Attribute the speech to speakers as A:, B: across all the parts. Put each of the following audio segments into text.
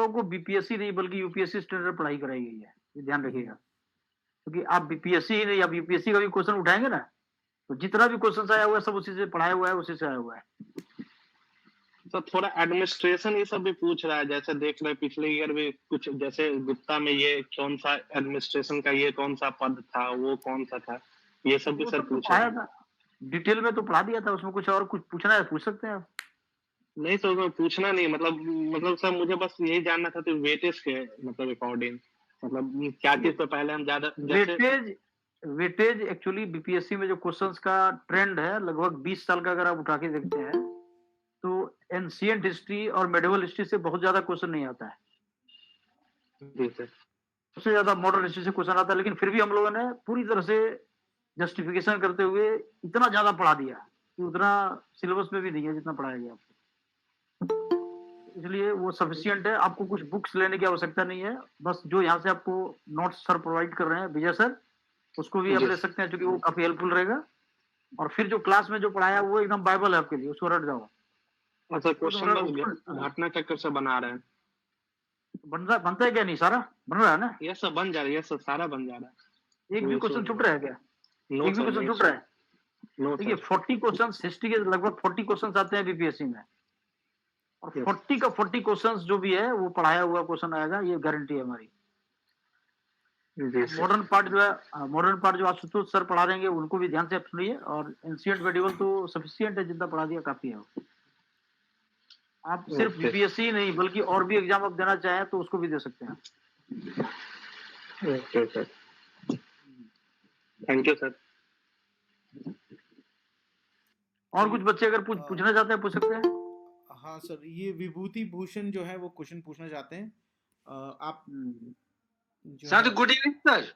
A: लोगों को बीपीएससी नहीं बल्कि यूपीएससी स्टैंडर्ड पढ़ाई कराई गई है, ये ध्यान रखिएगा। क्योंकि आप बीपीएससी ही नहीं, आप यूपीएससी का भी क्वेश्चन उठाएँगे ना, तो जितना भी क्वेश्चन्स आया हुआ है सब उसी से पढ़ाया हुआ है, उसी से आया हुआ है।
B: तो थोड़ा एडमिनिस्ट्रेशन ये सब भी पूछ रहा है, जैसे देख रहे पिछले ईयर भी कुछ, जैसे गुप्ता में ये कौन सा एडमिनिस्ट्रेशन का ये कौन सा पद था, वो कौन सा था, ये सब भी
A: वो
B: सर
A: सब तो
B: पूछ रहे
A: पढ़ाया
B: हैं।
A: था, डिटेल में तो पढ़ा दिया था, उसमें कुछ और कुछ पूछना है पूछ सकते हैं आप।
B: नहीं सर, मैं पूछना नहीं, मतलब सर मुझे बस यही जानना था कि वेटेज के मतलब अकॉर्डिंग, मतलब क्या चीज पे पहले हम ज्यादा जैसे।
A: वेटेज वेटेज एक्चुअली बीपीएससी में जो क्वेश्चंस का ट्रेंड है लगभग 20 साल का अगर आप उठा के देखते हैं, तो एंशिएंट हिस्ट्री और मेडिवल हिस्ट्री से बहुत ज्यादा क्वेश्चन नहीं आता है।
B: जी सर।
A: सबसे ज्यादा मॉडर्न हिस्ट्री से क्वेश्चन आता है, लेकिन फिर भी हम लोगों ने पूरी तरह से जस्टिफिकेशन करते हुए इतना ज्यादा पढ़ा दिया कि उतना सिलेबस में भी नहीं है जितना पढ़ाया गया आपको। इसलिए वो सफिशिएंट है, आपको कुछ बुक्स लेने की आवश्यकता नहीं है। बस जो यहाँ से आपको नोट्स सर प्रोवाइड कर रहे हैं, विजय सर, उसको भी आप
B: जी
A: ले सकते हैं क्योंकि वो काफी हेल्पफुल रहेगा। और फिर जो क्लास में जो पढ़ाया वो एकदम बाइबल है आपके लिए, उसको रट जाओ।
B: अच्छा,
A: वो तो
B: क्वेश्चन बस घटना चक्कर से बना रहे हैं।
A: बनता है क्या, नहीं सारा बन रहा है ना?
B: यस सर, बन जा रहा है, यस सर, सारा बन जा रहा है,
A: एक भी
B: कोई इशू
A: क्वेश्चन
B: नहीं
A: छूट
B: है।
A: रहा है क्या?
B: नो
A: एक भी
B: सर,
A: क्वेश्चन
B: नहीं
A: छूट
B: सर।
A: रहा है?
B: नो
A: देखिए
B: सर।
A: 40 क्वेश्चन हिस्ट्री के लगभग 40 क्वेश्चन आते हैं बीपीएससी में, और
B: यस।
A: 40 का 40 क्वेश्चन जो भी है वो पढ़ाया हुआ क्वेश्चन आएगा, ये गारंटी है हमारी।
B: जी सर।
A: मॉडर्न पार्ट जो आशुतोष सर पढ़ा रहेंगे उनको भी ध्यान से आप सुनिए, और एंशिएंट मेडिवल तो सफिशिएंट है, जितना पढ़ा दिया काफी है। आप सिर्फ
B: ओके।
A: बीपीएससी नहीं बल्कि और भी एग्जाम आप देना चाहें तो उसको भी दे सकते हैं।
B: Okay sir, thank you sir.
A: और कुछ बच्चे अगर पूछना चाहते हैं पूछ सकते हैं।
C: हाँ सर, ये विभूति भूषण जो है वो क्वेश्चन पूछना चाहते हैं। आप
D: सर गुड इवनिंग सर।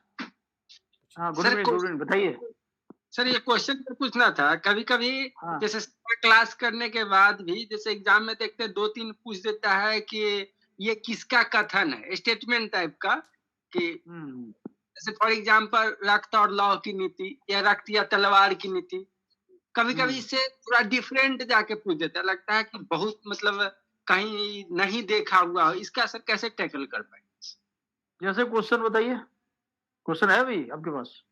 A: हाँ गुड इवनिंग, बताइए
D: सर। ये क्वेश्चन पूछना था, कभी कभी जैसे क्लास करने के बाद भी जैसे एग्जाम में देखते हैं 2-3 पूछ देता है कि ये किसका कथन है, स्टेटमेंट टाइप का, कि जैसे फॉर एग्जाम्पल रक्त और लौ की नीति, या रक्त या तलवार की नीति। कभी कभी इससे थोड़ा डिफरेंट जाके पूछ देता है, लगता है कि बहुत मतलब कहीं नहीं देखा हुआ। इसका सर कैसे टैकल कर पाए?
A: जैसे क्वेश्चन बताइए, क्वेश्चन है अभी आपके पास?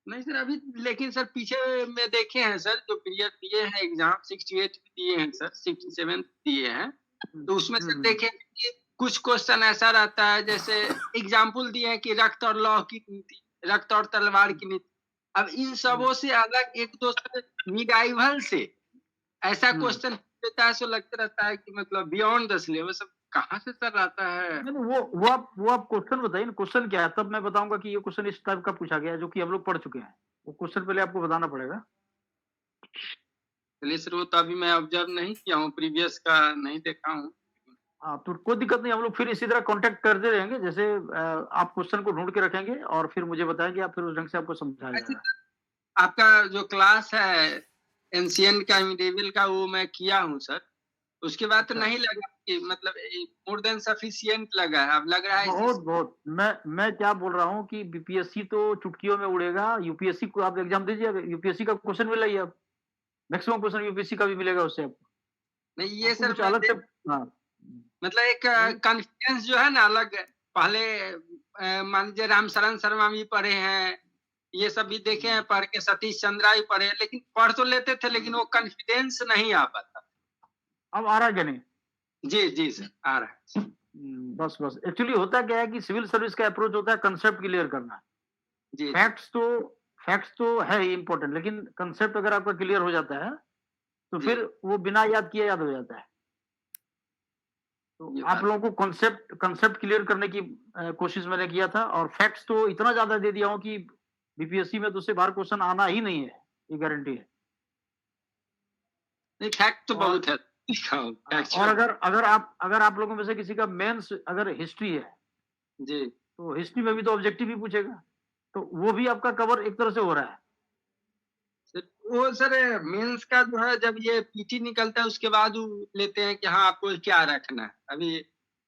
D: नहीं सर अभी, लेकिन सर पीछे में देखे हैं सर, जो पीरियड दिए हैं एग्जाम 68 दिए हैं सर, 67 दिए हैं, तो उसमें सर देखे कि कुछ क्वेश्चन ऐसा रहता है, जैसे एग्जाम्पल दिए हैं कि रक्त और लौ की नीति, रक्त और तलवार की नीति। अब इन सबों से अलग एक दो मिडाइवल से ऐसा क्वेश्चन देता है, सो लगता रहता है कि मतलब बियॉन्ड द सिलेबस। कहाँ से सर आता है?
A: नहीं, वो आप क्वेश्चन बताइए ना, क्वेश्चन क्या है, तब मैं बताऊंगा कि ये क्वेश्चन इस टाइप का पूछा गया है जो कि हम लोग पढ़ चुके हैं। वो क्वेश्चन पहले आपको बताना पड़ेगा।
D: चलिए सर, वो तो अभी मैं ऑब्जर्व नहीं किया हूँ, प्रीवियस का नहीं देखा हूँ।
A: हाँ तो कोई दिक्कत नहीं, हम लोग फिर इसी तरह कांटेक्ट करते रहेंगे। जैसे आप क्वेश्चन को ढूंढ के रखेंगे और फिर मुझे बताएंगे, आप फिर उस ढंग से आपको समझाया जाएगा।
D: आपका जो क्लास है एंशिएंट का, मिडिवल का, वो मैं किया हूँ सर। उसके बाद तो नहीं लगा कि मतलब मोर देन सफिशिएंट लगा है। अब लग रहा है
A: बहुत मैं क्या बोल रहा हूँ कि बीपीएससी तो चुटकियों में उड़ेगा। यूपीएससी को आप एग्जाम दीजिए, यूपीएससी का क्वेश्चन मिला ही अब, मैक्सिमम क्वेश्चन यूपीएससी का भी मिलेगा उससे आपको।
D: नहीं ये सर
A: कुछ अलग से
D: मतलब एक कॉन्फिडेंस जो है ना अलग। पहले मान लीजिए राम शरण शर्मा भी पढ़े हैं, ये सब भी देखे हैं पढ़ के, सतीश चंद्रा भी पढ़े, लेकिन पढ़ तो लेते थे लेकिन वो कॉन्फिडेंस नहीं आ पाता।
A: अब आ रहा है क्या? नहीं
D: जी सर आ रहा है।
A: बस एक्चुअली होता क्या है कि सिविल सर्विस का अप्रोच होता है कंसेप्ट क्लियर करना।
D: जी
A: फैक्ट्स तो है ही इम्पोर्टेंट, लेकिन कंसेप्ट अगर आपका क्लियर हो जाता है तो फिर वो बिना याद किए याद हो जाता है। तो आप लोगों को कंसेप्ट क्लियर करने की कोशिश मैंने किया था, और फैक्ट्स तो इतना ज्यादा दे दिया हूं कि बीपीएससी में तो उससे बाहर क्वेश्चन आना ही नहीं है, ये गारंटी है।
D: नहीं फैक्ट तो बहुत है।
A: और अगर आप लोगों में से किसी का मेंस अगर हिस्ट्री है
D: जी,
A: तो हिस्ट्री में भी तो ऑब्जेक्टिव ही पूछेगा, तो वो भी आपका कवर एक तरह से हो रहा है।
D: वो सर मेंस का जो है, जब ये पीटी निकलता है उसके बाद वो लेते हैं कि हाँ आपको क्या रखना है अभी,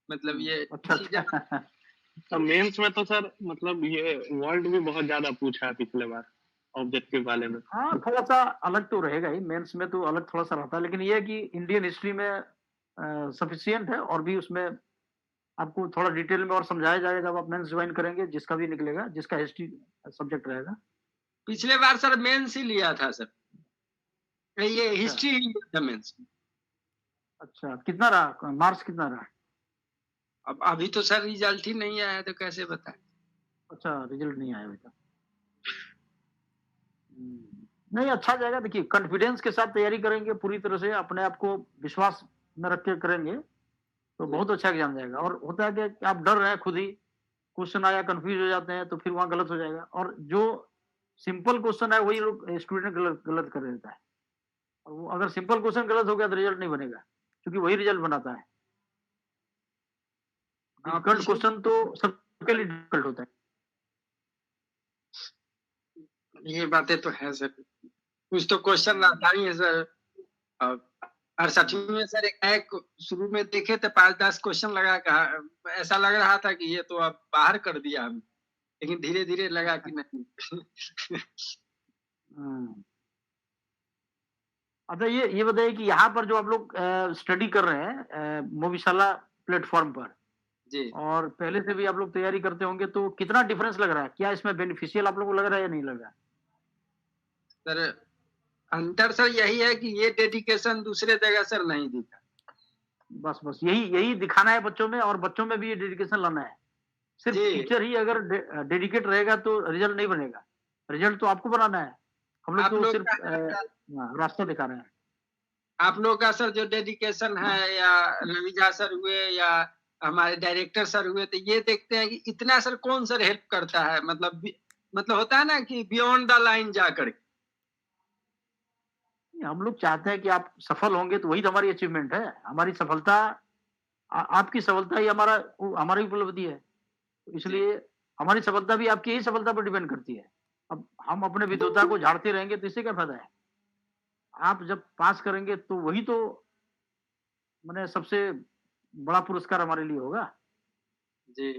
D: मतलब ये
B: अच्छा। मेंस में तो सर मतलब ये वर्ल्ड भी बहुत ज्यादा पूछा है पिछले बार ऑब्जेक्टिव वाले में।
A: हाँ थोड़ा सा अलग तो रहेगा ही, मेंस में तो अलग थोड़ा सा रहता है, लेकिन ये है कि इंडियन हिस्ट्री में सफिशिएंट है, और भी उसमें आपको थोड़ा डिटेल में और समझाया जाएगा जब आप मेंस ज्वाइन करेंगे, जिसका भी निकलेगा, जिसका हिस्ट्री सब्जेक्ट रहेगा।
D: पिछले बार सर मेंस ही लिया था सर, ये
A: अच्छा,
D: हिस्ट्री ही लिया था मेंस।
A: अच्छा कितना रहा? मार्क्स कितना रहा?
D: अब अभी तो सर रिजल्ट ही नहीं आया है, तो कैसे बताएं?
A: अच्छा, रिजल्ट नहीं आया अभी तक। नहीं, अच्छा जाएगा। देखिए, कॉन्फिडेंस के साथ तैयारी करेंगे, पूरी तरह से अपने आप को विश्वास में रख के करेंगे, तो
D: जी।
A: बहुत अच्छा एग्जाम जाएगा। और होता है कि आप डर रहे हैं खुद ही, क्वेश्चन आया कंफ्यूज हो जाते हैं, तो फिर वहाँ गलत हो जाएगा। और जो सिंपल क्वेश्चन है वही लोग स्टूडेंट गलत गलत कर देता है। और वो अगर सिंपल क्वेश्चन गलत हो गया तो रिजल्ट नहीं बनेगा, क्योंकि वही रिजल्ट बनाता है। डिफिकल्ट
D: पिछले
A: क्वेश्चन तो सबके लिए डिफिकल्ट होता है।
D: ये बातें तो है सर, कुछ तो क्वेश्चन आता ही है सर। और 68वीं में सर एक शुरू में देखे थे 5-10 क्वेश्चन लगा, कहा ऐसा लग रहा था कि ये तो अब बाहर कर दिया हम, लेकिन धीरे-धीरे लगा कि नहीं।
A: हम्म। अच्छा, ये बताइए कि यहाँ पर जो आप लोग स्टडी कर रहे हैं मोविशाला प्लेटफॉर्म पर,
D: जी।
A: और पहले से भी आप लोग तैयारी करते होंगे, तो कितना डिफरेंस लग रहा है? क्या इसमें बेनिफिशियल आप लोगों को लग रहा है या नहीं लग रहा है?
D: सर अंतर सर यही है कि ये डेडिकेशन दूसरे जगह सर नहीं दिखा।
A: बस यही यही दिखाना है बच्चों में, और बच्चों में भी ये डेडिकेशन लाना है। सिर्फ
D: जी।
A: टीचर ही अगर डेडिकेट रहेगा तो रिजल्ट नहीं बनेगा। रिजल्ट तो आपको बनाना है। हम लोग
D: आप
A: तो
D: लोग
A: सिर्फ
D: का
A: रास्ता दिखा रहे हैं।
D: आप लोग का सर जो डेडिकेशन है, या रवि झा सर हुए या हमारे डायरेक्टर सर हुए, तो ये देखते हैं कि इतना सर कौन सर हेल्प करता है, मतलब होता है ना कि बियॉन्ड द लाइन जाकर के।
A: हम लोग चाहते हैं कि आप सफल होंगे, तो वही तो हमारी अचीवमेंट है। हमारी सफलता, आपकी सफलता ही हमारी उपलब्धि है। तो
D: जी।
A: इसलिए हमारी सफलता भी आपकी ही सफलता पर डिपेंड करती है। अब हम अपने विद्वता को झाड़ते रहेंगे तो इससे क्या फायदा है? आप जब पास करेंगे तो वही तो मैंने सबसे बड़ा पुरस्कार हमारे लिए होगा।
D: जी।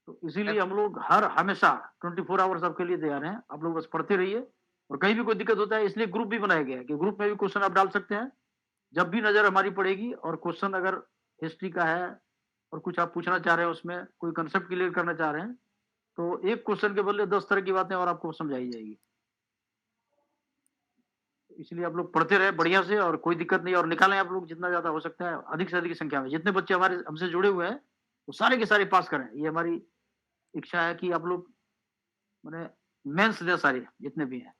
A: तो इसीलिए हम लोग हर हमेशा 24 आवर्स आपके लिए तैयार हैं। आप लोग बस पढ़ते रहिए, और कहीं भी कोई दिक्कत होता है, इसलिए ग्रुप भी बनाया गया है कि ग्रुप में भी क्वेश्चन आप डाल सकते हैं। जब भी नजर हमारी पड़ेगी और क्वेश्चन अगर हिस्ट्री का है और कुछ आप पूछना चाह रहे हैं, उसमें कोई कंसेप्ट क्लियर करना चाह रहे हैं, तो एक क्वेश्चन के बदले 10 तरह की बातें और आपको समझाई जाएगी। इसलिए आप लोग पढ़ते रहे बढ़िया से, और कोई दिक्कत नहीं। और निकालें आप लोग जितना ज्यादा हो सकता है, अधिक से अधिक संख्या में जितने बच्चे हमारे हमसे जुड़े हुए हैं, वो सारे के सारे पास करें। ये हमारी इच्छा है कि आप लोग मैंने मेंस दे सारे जितने भी हैं।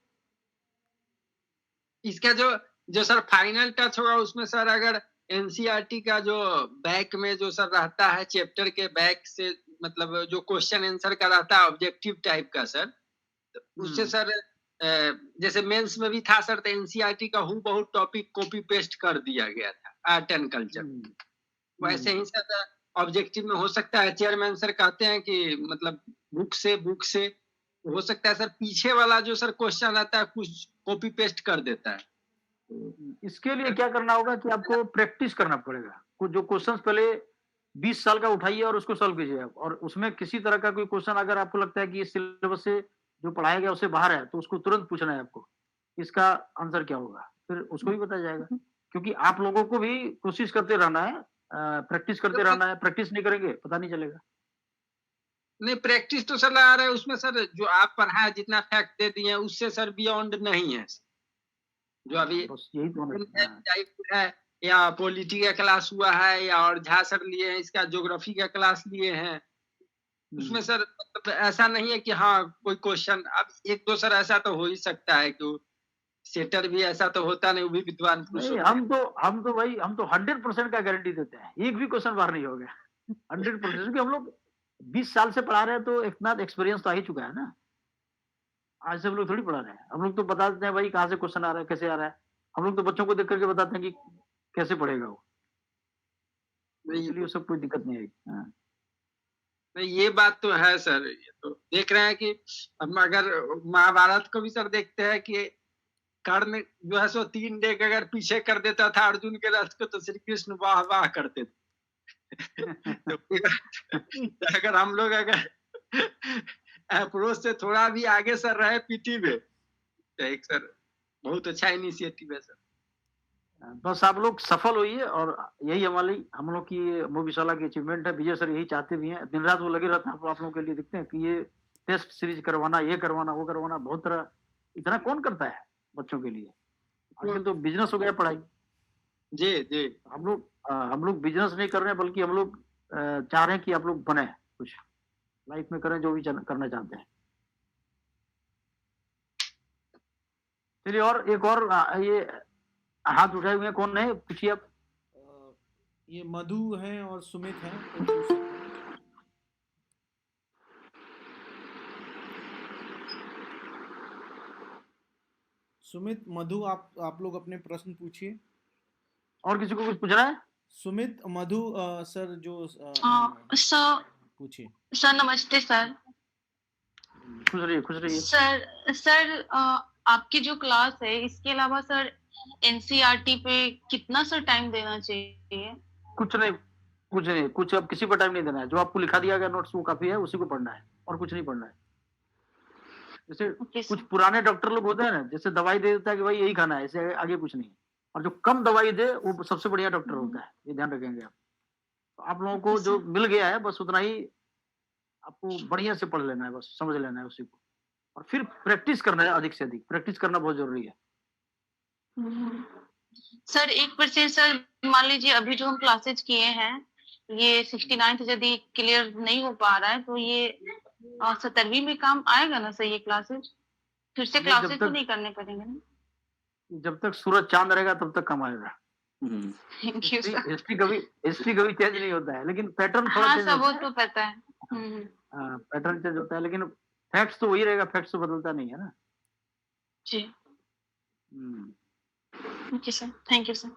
D: इसका जो सर फाइनल टच होगा, उसमें सर अगर एनसीईआरटी का जो बैक में जो सर रहता है, चैप्टर के बैक से, मतलब जो क्वेश्चन आंसर का रहता है ऑब्जेक्टिव टाइप का सर, उससे सर जैसे मेंस में भी था सर, तो एनसीईआरटी का हूबहू टॉपिक कॉपी पेस्ट कर दिया गया था आर्ट एंड कल्चर। वैसे ही सर ऑब्जेक्टिव में हो सकता है, चेयरमैन सर कहते हैं कि मतलब बुक से हो सकता है सर पीछे वाला जो सर क्वेश्चन आता है कुछ कॉपी पेस्ट कर देता है।
A: इसके लिए क्या करना होगा कि आपको प्रैक्टिस करना पड़ेगा। कुछ जो क्वेश्चंस पहले 20 साल का उठाइए और उसको सॉल्व कीजिए आप, और उसमें किसी तरह का कोई क्वेश्चन अगर आपको लगता है कि इस सिलेबस से जो पढ़ाया गया उससे बाहर है, तो उसको तुरंत पूछना है आपको, इसका आंसर क्या होगा, फिर उसको भी बताया जाएगा। क्योंकि आप लोगों को भी कोशिश करते रहना है, प्रैक्टिस करते रहना है। प्रैक्टिस नहीं करेंगे पता नहीं चलेगा।
D: नहीं, प्रैक्टिस तो सर लगा रहे हैं उसमें सर, जो आप पढ़ाया जितना फैक्ट दे दिए उससे सर बियॉन्ड नहीं है। जो अभी
A: बस यही तो
D: है, या पॉलिटी का क्लास हुआ है, या और झा सर लिए हैं इसका ज्योग्राफी का क्लास लिए हैं, उसमें सर मतलब ऐसा नहीं है कि हाँ कोई क्वेश्चन, अब एक दो सर ऐसा तो हो ही सकता है कि सेटर भी ऐसा तो होता नहीं, वो भी विद्वान पुरुष
A: नहीं।
D: होते हैं।
A: हम तो 100% का गारंटी देते हैं, एक भी क्वेश्चन बाहर नहीं होगा। 100%, क्योंकि हम लोग 20 साल से पढ़ा रहे हैं, तो इतना एक्सपीरियंस तो आ ही चुका है ना। आज से हम लोग थोड़ी पढ़ा रहे हैं। हम लोग तो बता देते हैं भाई कहाँ से क्वेश्चन आ रहा है, कैसे आ रहा है। हम लोग तो बच्चों को देख करके बताते हैं कि कैसे पढ़ेगा वो। इसलिए सब कोई दिक्कत नहीं आएगी। हाँ।
D: नहीं, ये बात तो है सर। ये तो देख रहे हैं कि हम अगर महाभारत को भी सर देखते हैं कि कर्ण जो है सो 3 डेग अगर पीछे कर देता था अर्जुन के रथ को, तो श्री कृष्ण वाह वाह करते थे। तो अगर हम लोग अगर अप्रोच से थोड़ा भी आगे सर रहे पीटी में, तो एक सर बहुत अच्छा इनिशिएटिव है सर।
A: बस आप लोग सफल होइए और यही हम लोग की मोबिशाला की अचीवमेंट है। विजय सर यही चाहते भी हैं। दिन रात वो लगे रहते हैं आप लोगों के लिए। दिखते हैं कि ये टेस्ट सीरीज करवाना, ये करवाना, वो करवाना, बहुत तरह इतना कौन करता है बच्चों के लिए। आजकल तो बिजनेस हो गया पढ़ाई।
D: जी जी
A: हम लोग बिजनेस नहीं कर रहे हैं, बल्कि हम लोग चाह रहे हैं कि आप लोग बने कुछ लाइफ में, करें जो भी करना चाहते हैं। चलिए, और एक और ये हाथ उठाए हुए हैं, कौन है पूछिए आप।
C: ये मधु हैं और सुमित हैं, तो पूछ सकते हैं। सुमित, मधु, आप लोग अपने प्रश्न पूछिए।
A: और किसी को कुछ पूछना है?
C: सुमित, मधु, सर जो
E: सर
C: पूछिए।
E: सर नमस्ते सर।
A: खुश रहिए, खुश रहिए।
E: सर आपकी जो क्लास है, इसके अलावा सर एनसीईआरटी पे कितना सर टाइम देना चाहिए?
A: कुछ नहीं, कुछ अब किसी पर टाइम नहीं देना है। जो आपको लिखा दिया गया नोट्स वो काफी है, उसी को पढ़ना है और कुछ नहीं पढ़ना है। जैसे
E: ओके
A: कुछ
E: सर।
A: पुराने डॉक्टर लोग होते हैं ना, जैसे दवाई दे देता है कि भाई यही खाना है, इससे आगे कुछ नहीं। और जो कम दवाई दे वो सबसे बढ़िया डॉक्टर होता है, ये ध्यान रखेंगे आप। तो आप लोगों को
E: ओके
A: जो
E: सर।
A: मिल गया है बस उतना ही आपको बढ़िया से पढ़ लेना है, बस समझ लेना है उसी को। और फिर प्रैक्टिस करना है, अधिक से अधिक प्रैक्टिस करना बहुत जरूरी है।
E: सर 1% सर, मान लीजिए अभी जो हम क्लासेज किए हैं, ये 69th यदि क्लियर नहीं हो पा रहा है, तो ये 17वीं में काम आएगा ना सर ये क्लासेज? फिर से
A: ये
E: क्लासेज तो नहीं करने पड़ेंगे ना?
A: जब तक सूरज चांद रहेगा तब तक कम आएगा।
E: Thank you sir.
A: हिस्ट्री कभी चेंज नहीं होता है, लेकिन पैटर्न थोड़ा
E: हाँ
A: चेंज
E: सर, वो
A: होता है।
E: तो पता है।
A: पैटर्न चेंज होता है, लेकिन फैक्ट्स तो वही रहेगा, फैक्ट्स तो बदलता नहीं है ना।
E: जी
A: हम्म।
E: Okay sir, thank you sir.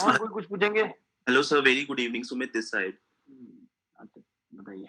A: और कोई कुछ पूछेंगे?
F: Hello sir, very good evening, Sumit this side.
A: अच्छा, बताइए।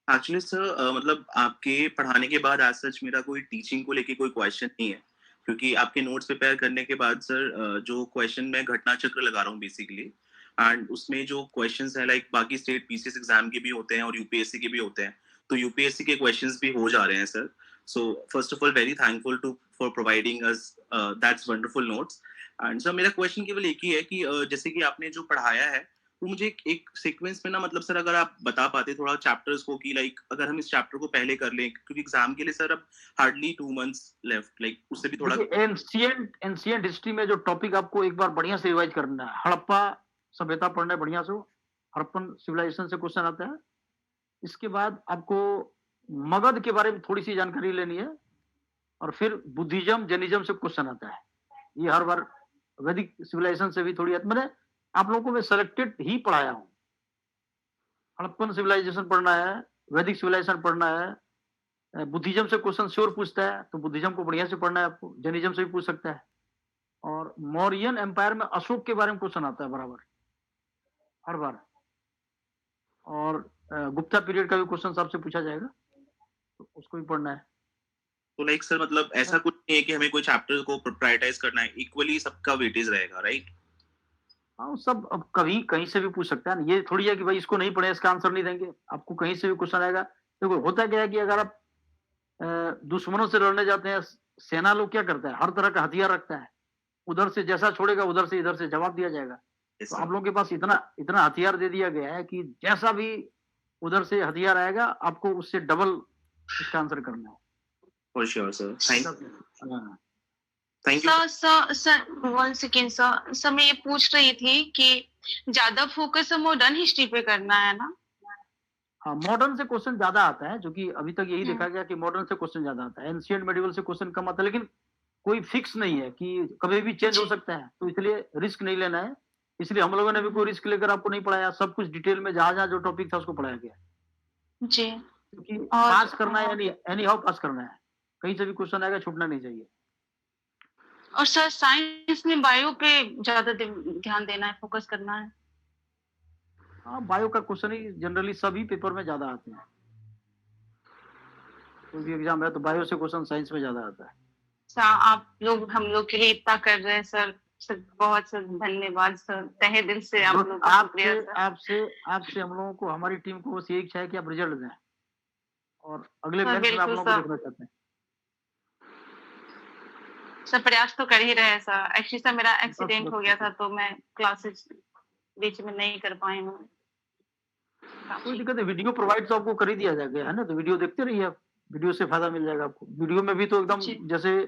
F: एक्चुअली सर मतलब आपके पढ़ाने के बाद आज सच मेरा कोई टीचिंग को लेके कोई क्वेश्चन नहीं है, क्योंकि आपके नोट्स प्रिपेयर करने के बाद सर जो क्वेश्चन मैं घटना चक्र लगा रहा हूँ बेसिकली, एंड उसमें जो क्वेश्चंस है लाइक बाकी स्टेट पीसीएस एग्जाम के भी होते हैं और यूपीएससी के भी होते हैं, तो यूपीएससी के क्वेश्चंस भी हो जा रहे हैं sir. So first of all very thankful to for providing us that's wonderful notes. And sir मेरा क्वेश्चन केवल एक ही है कि जैसे कि आपने जो पढ़ाया है, तो मुझे एक सीक्वेंस में ना, मतलब सर अगर आप बता पाते थोड़ा चैप्टर्स को कि लाइक अगर हम इस चैप्टर को पहले कर लें, क्योंकि एग्जाम के लिए सर अब हार्डली 2 मंथ्स लेफ्ट, लाइक उससे भी थोड़ा।
A: एंशिएंट हिस्ट्री में जो टॉपिक आपको एक बार बढ़िया से रिवाइज करना है, हड़प्पा सभ्यता पढ़ना है बढ़िया से, हड़प्पन सिविलाइजेशन से क्वेश्चन आता है। इसके बाद आपको मगध के बारे में थोड़ी सी जानकारी लेनी है, और फिर बुद्धिज्म जैनिज्म से क्वेश्चन आता है। ये हर बार वैदिक सिविलाइजेशन से भी थोड़ी, मैंने आप लोगों को मैं सेलेक्टेड ही पढ़ाया हूँ। हड़प्पन सिविलाइजेशन पढ़ना है, वैदिक सिविलाइजेशन पढ़ना है, बुद्धिज्म से क्वेश्चन श्योर पूछता है, तो बुद्धिज्म को बढ़िया से पढ़ना है आपको। जैनिज्म से भी पूछ सकता है, और मौर्यन एम्पायर में अशोक के बारे में क्वेश्चन आता है बराबर हर बार, और गुप्ता पीरियड का भी क्वेश्चन आपसे पूछा जाएगा, तो उसको भी पढ़ना है।
F: तो लाइक सर मतलब ऐसा कुछ नहीं है कि हमें कोई चैप्टर को प्रायोरिटाइज करना है, इक्वली सबका वेटेज रहेगा, राइट?
A: हाँ, सब अब कहीं कहीं से भी पूछ सकता है ना। ये थोड़ी है कि भाई इसको नहीं पढ़े इसका आंसर नहीं देंगे, आपको कहीं से भी क्वेश्चन आएगा। देखो होता क्या है कि अगर आप दुश्मनों से लड़ने जाते हैं, सेना लोग क्या करता है, हर तरह का हथियार रखता है, उधर से जैसा छोड़ेगा उधर से इधर से जवाब दिया जाएगा।
F: Yes,
A: तो
F: sir.
A: आप लोगों के पास इतना इतना हथियार दे दिया गया है कि जैसा भी उधर से हथियार आएगा आपको उससे डबल इसका आंसर करना है।
F: For sure, sir. Thank
A: हाँ।
F: you.
E: सर 1 सेकेंड सर, मैं ये पूछ रही थी कि ज्यादा फोकस हम मॉडर्न हिस्ट्री पे करना है ना?
A: हाँ, मॉडर्न से क्वेश्चन ज्यादा आता है, जो कि अभी तक यही देखा गया कि मॉडर्न से क्वेश्चन ज्यादा आता है। एंशिएंट मेडिवल से क्वेश्चन कम आता है, लेकिन कोई फिक्स नहीं है कि कभी भी चेंज हो सकता है, तो इसलिए रिस्क नहीं लेना है। इसलिए हम लोगों ने भी कोई रिस्क लेकर आपको नहीं पढ़ाया, सब कुछ डिटेल में जहां जहां जो टॉपिक था उसको पढ़ाया गया,
E: जी।
A: क्योंकि
E: और
A: पास करना है, एनी हाउ पास करना है, कहीं से भी क्वेश्चन आएगा छूटना नहीं चाहिए।
E: और सर साइंस में बायो पे ज्यादा ध्यान देना है, फोकस करना है?
A: हाँ, बायो का क्वेश्चन ही जनरली सभी पेपर में ज्यादा आते हैं। कोई भी एग्जाम है तो बायो से क्वेश्चन साइंस में ज्यादा आता है।
E: सर आप लोग हम लोग के लिए इतना कर रहे हैं सर, बहुत सर धन्यवाद सर, तहे दिल से आप लोग का शुक्रिया सर।
A: आपसे हम लोगों को, हमारी टीम को बस यही इच्छा है कि आप रिजल्ट दें, और अगले
E: सर
A: बेंच में आप
E: बिल्कुल
A: लोगों को
E: सर,
A: देखना चाहते हैं।
E: सर प्रयास तो कर ही रहे हैं सर। एक्चुअली सर मेरा एक्सीडेंट
A: बस
E: हो गया था तो मैं क्लासेस बीच में नहीं कर पाई हूँ।
A: कोई दिक्कत नहीं, वीडियो प्रोवाइड तो आपको कर ही दिया जाएगा, है ना? तो वीडियो देखते रहिए आप, वीडियो से फायदा मिल जाएगा आपको। वीडियो में भी तो एकदम
E: जी।
A: जैसे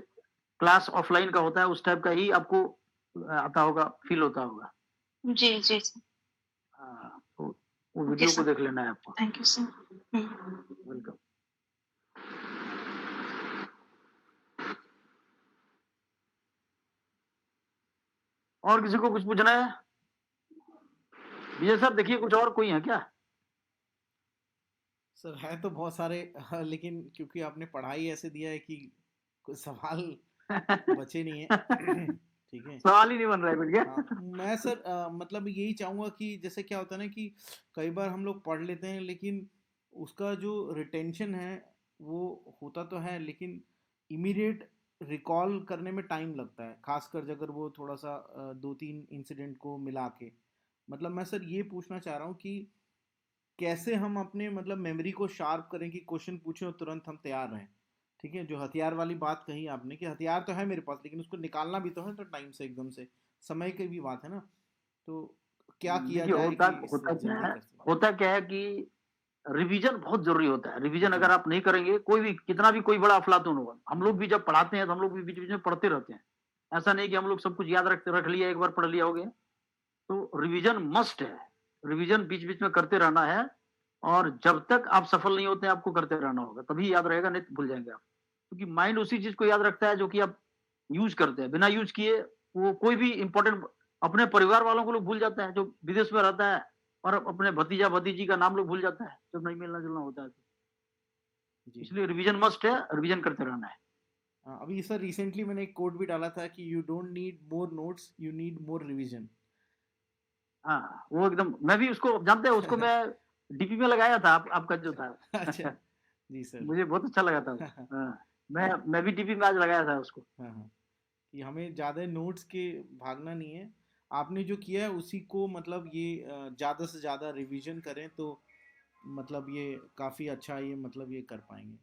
A: क्लास ऑफलाइन का होता है उस टाइप का ही आपको आता होगा, फील होता होगा।
E: जी, जी सर।
A: हाँ, तो वो
E: ओके
A: वीडियो को
E: सर।
A: देख लेना है आपको।
E: Thank you sir.
A: वेलकम। और किसी को कुछ पूछना है? विजय सर देखिए, कुछ और कोई है क्या?
C: सर है तो बहुत सारे लेकिन क्योंकि आपने पढ़ाई ऐसे दिया है कि कुछ सवाल बचे नहीं है। ठीक है।
A: सवाल ही नहीं बन रहा है बेटा।
C: हाँ, मैं सर मतलब यही चाहूंगा कि जैसे क्या होता है ना कि कई बार हम लोग पढ़ लेते हैं लेकिन उसका जो रिटेंशन है वो होता तो है लेकिन इमीडिएट रिकॉल करने में टाइम लगता है, खासकर अगर वो थोड़ा सा 2-3 इंसिडेंट को मिला के। मतलब मैं सर ये पूछना चाह रहा हूँ कि कैसे हम अपने मतलब मेमोरी को शार्प करें कि क्वेश्चन पूछे और तुरंत हम तैयार रहें। ठीक है, जो हथियार वाली बात कही आपने कि हथियार तो है मेरे पास लेकिन उसको निकालना भी तो है, तो टाइम से एकदम से समय की भी बात है ना। तो क्या किया
A: देखिए,
C: जाए
A: होता
C: कि इससे
A: होता क्या
C: जल्दी
A: है,
C: कर सकें?
A: होता क्या है कि रिवीजन बहुत जरूरी होता है। रिवीजन
C: जी।
A: अगर आप नहीं करेंगे, कोई भी कितना भी कोई बड़ा अफलातून होगा, हम लोग भी जब पढ़ाते हैं तो हम लोग भी बीच बीच में पढ़ते रहते हैं। ऐसा नहीं कि हम लोग सब कुछ याद रख लिया, एक बार पढ़ लिया हो गया। तो रिवीजन मस्ट है, रिवीजन बीच बीच में करते रहना है। और जब तक आप सफल नहीं होते आपको करते रहना होगा, तभी याद रहेगा, नहीं तो भूल जाएंगे आप। क्योंकि माइंड उसी चीज को याद रखता है जो कि आप यूज करते हैं। बिना यूज किए वो कोई भी इंपॉर्टेंट, अपने परिवार वालों को लोग भूल जाते हैं जो विदेश में रहता है, और अपने भतीजा भतीजी का नाम लोग भूल जाता है जब नहीं मिलना जुलना होता है।
C: जी।
A: इसलिए रिवीजन मस्ट है, रिवीजन करते रहना है।
C: हाँ, अभी सर रिसेंटली मैंने एक कोट भी डाला था कि you don't need more notes, you need more revision.
A: हाँ, वो एकदम, मैं भी उसको जानते हैं, उसको मैं डीपी में लगाया था, आपका जो था।
C: अच्छा। जी सर।
A: मुझे बहुत अच्छा लगा था वो। हाँ, मैं भी डीपी में आज लगाया था उसको।
C: हाँ हाँ, कि हमें ज़्यादा नोट्स के भागना नहीं है। आपने जो किया है उसी को मतलब ये ज़्यादा से ज़्यादा रिवीजन करें तो मतलब ये काफ़ी अच्छा, ये मतलब ये कर पाएंगे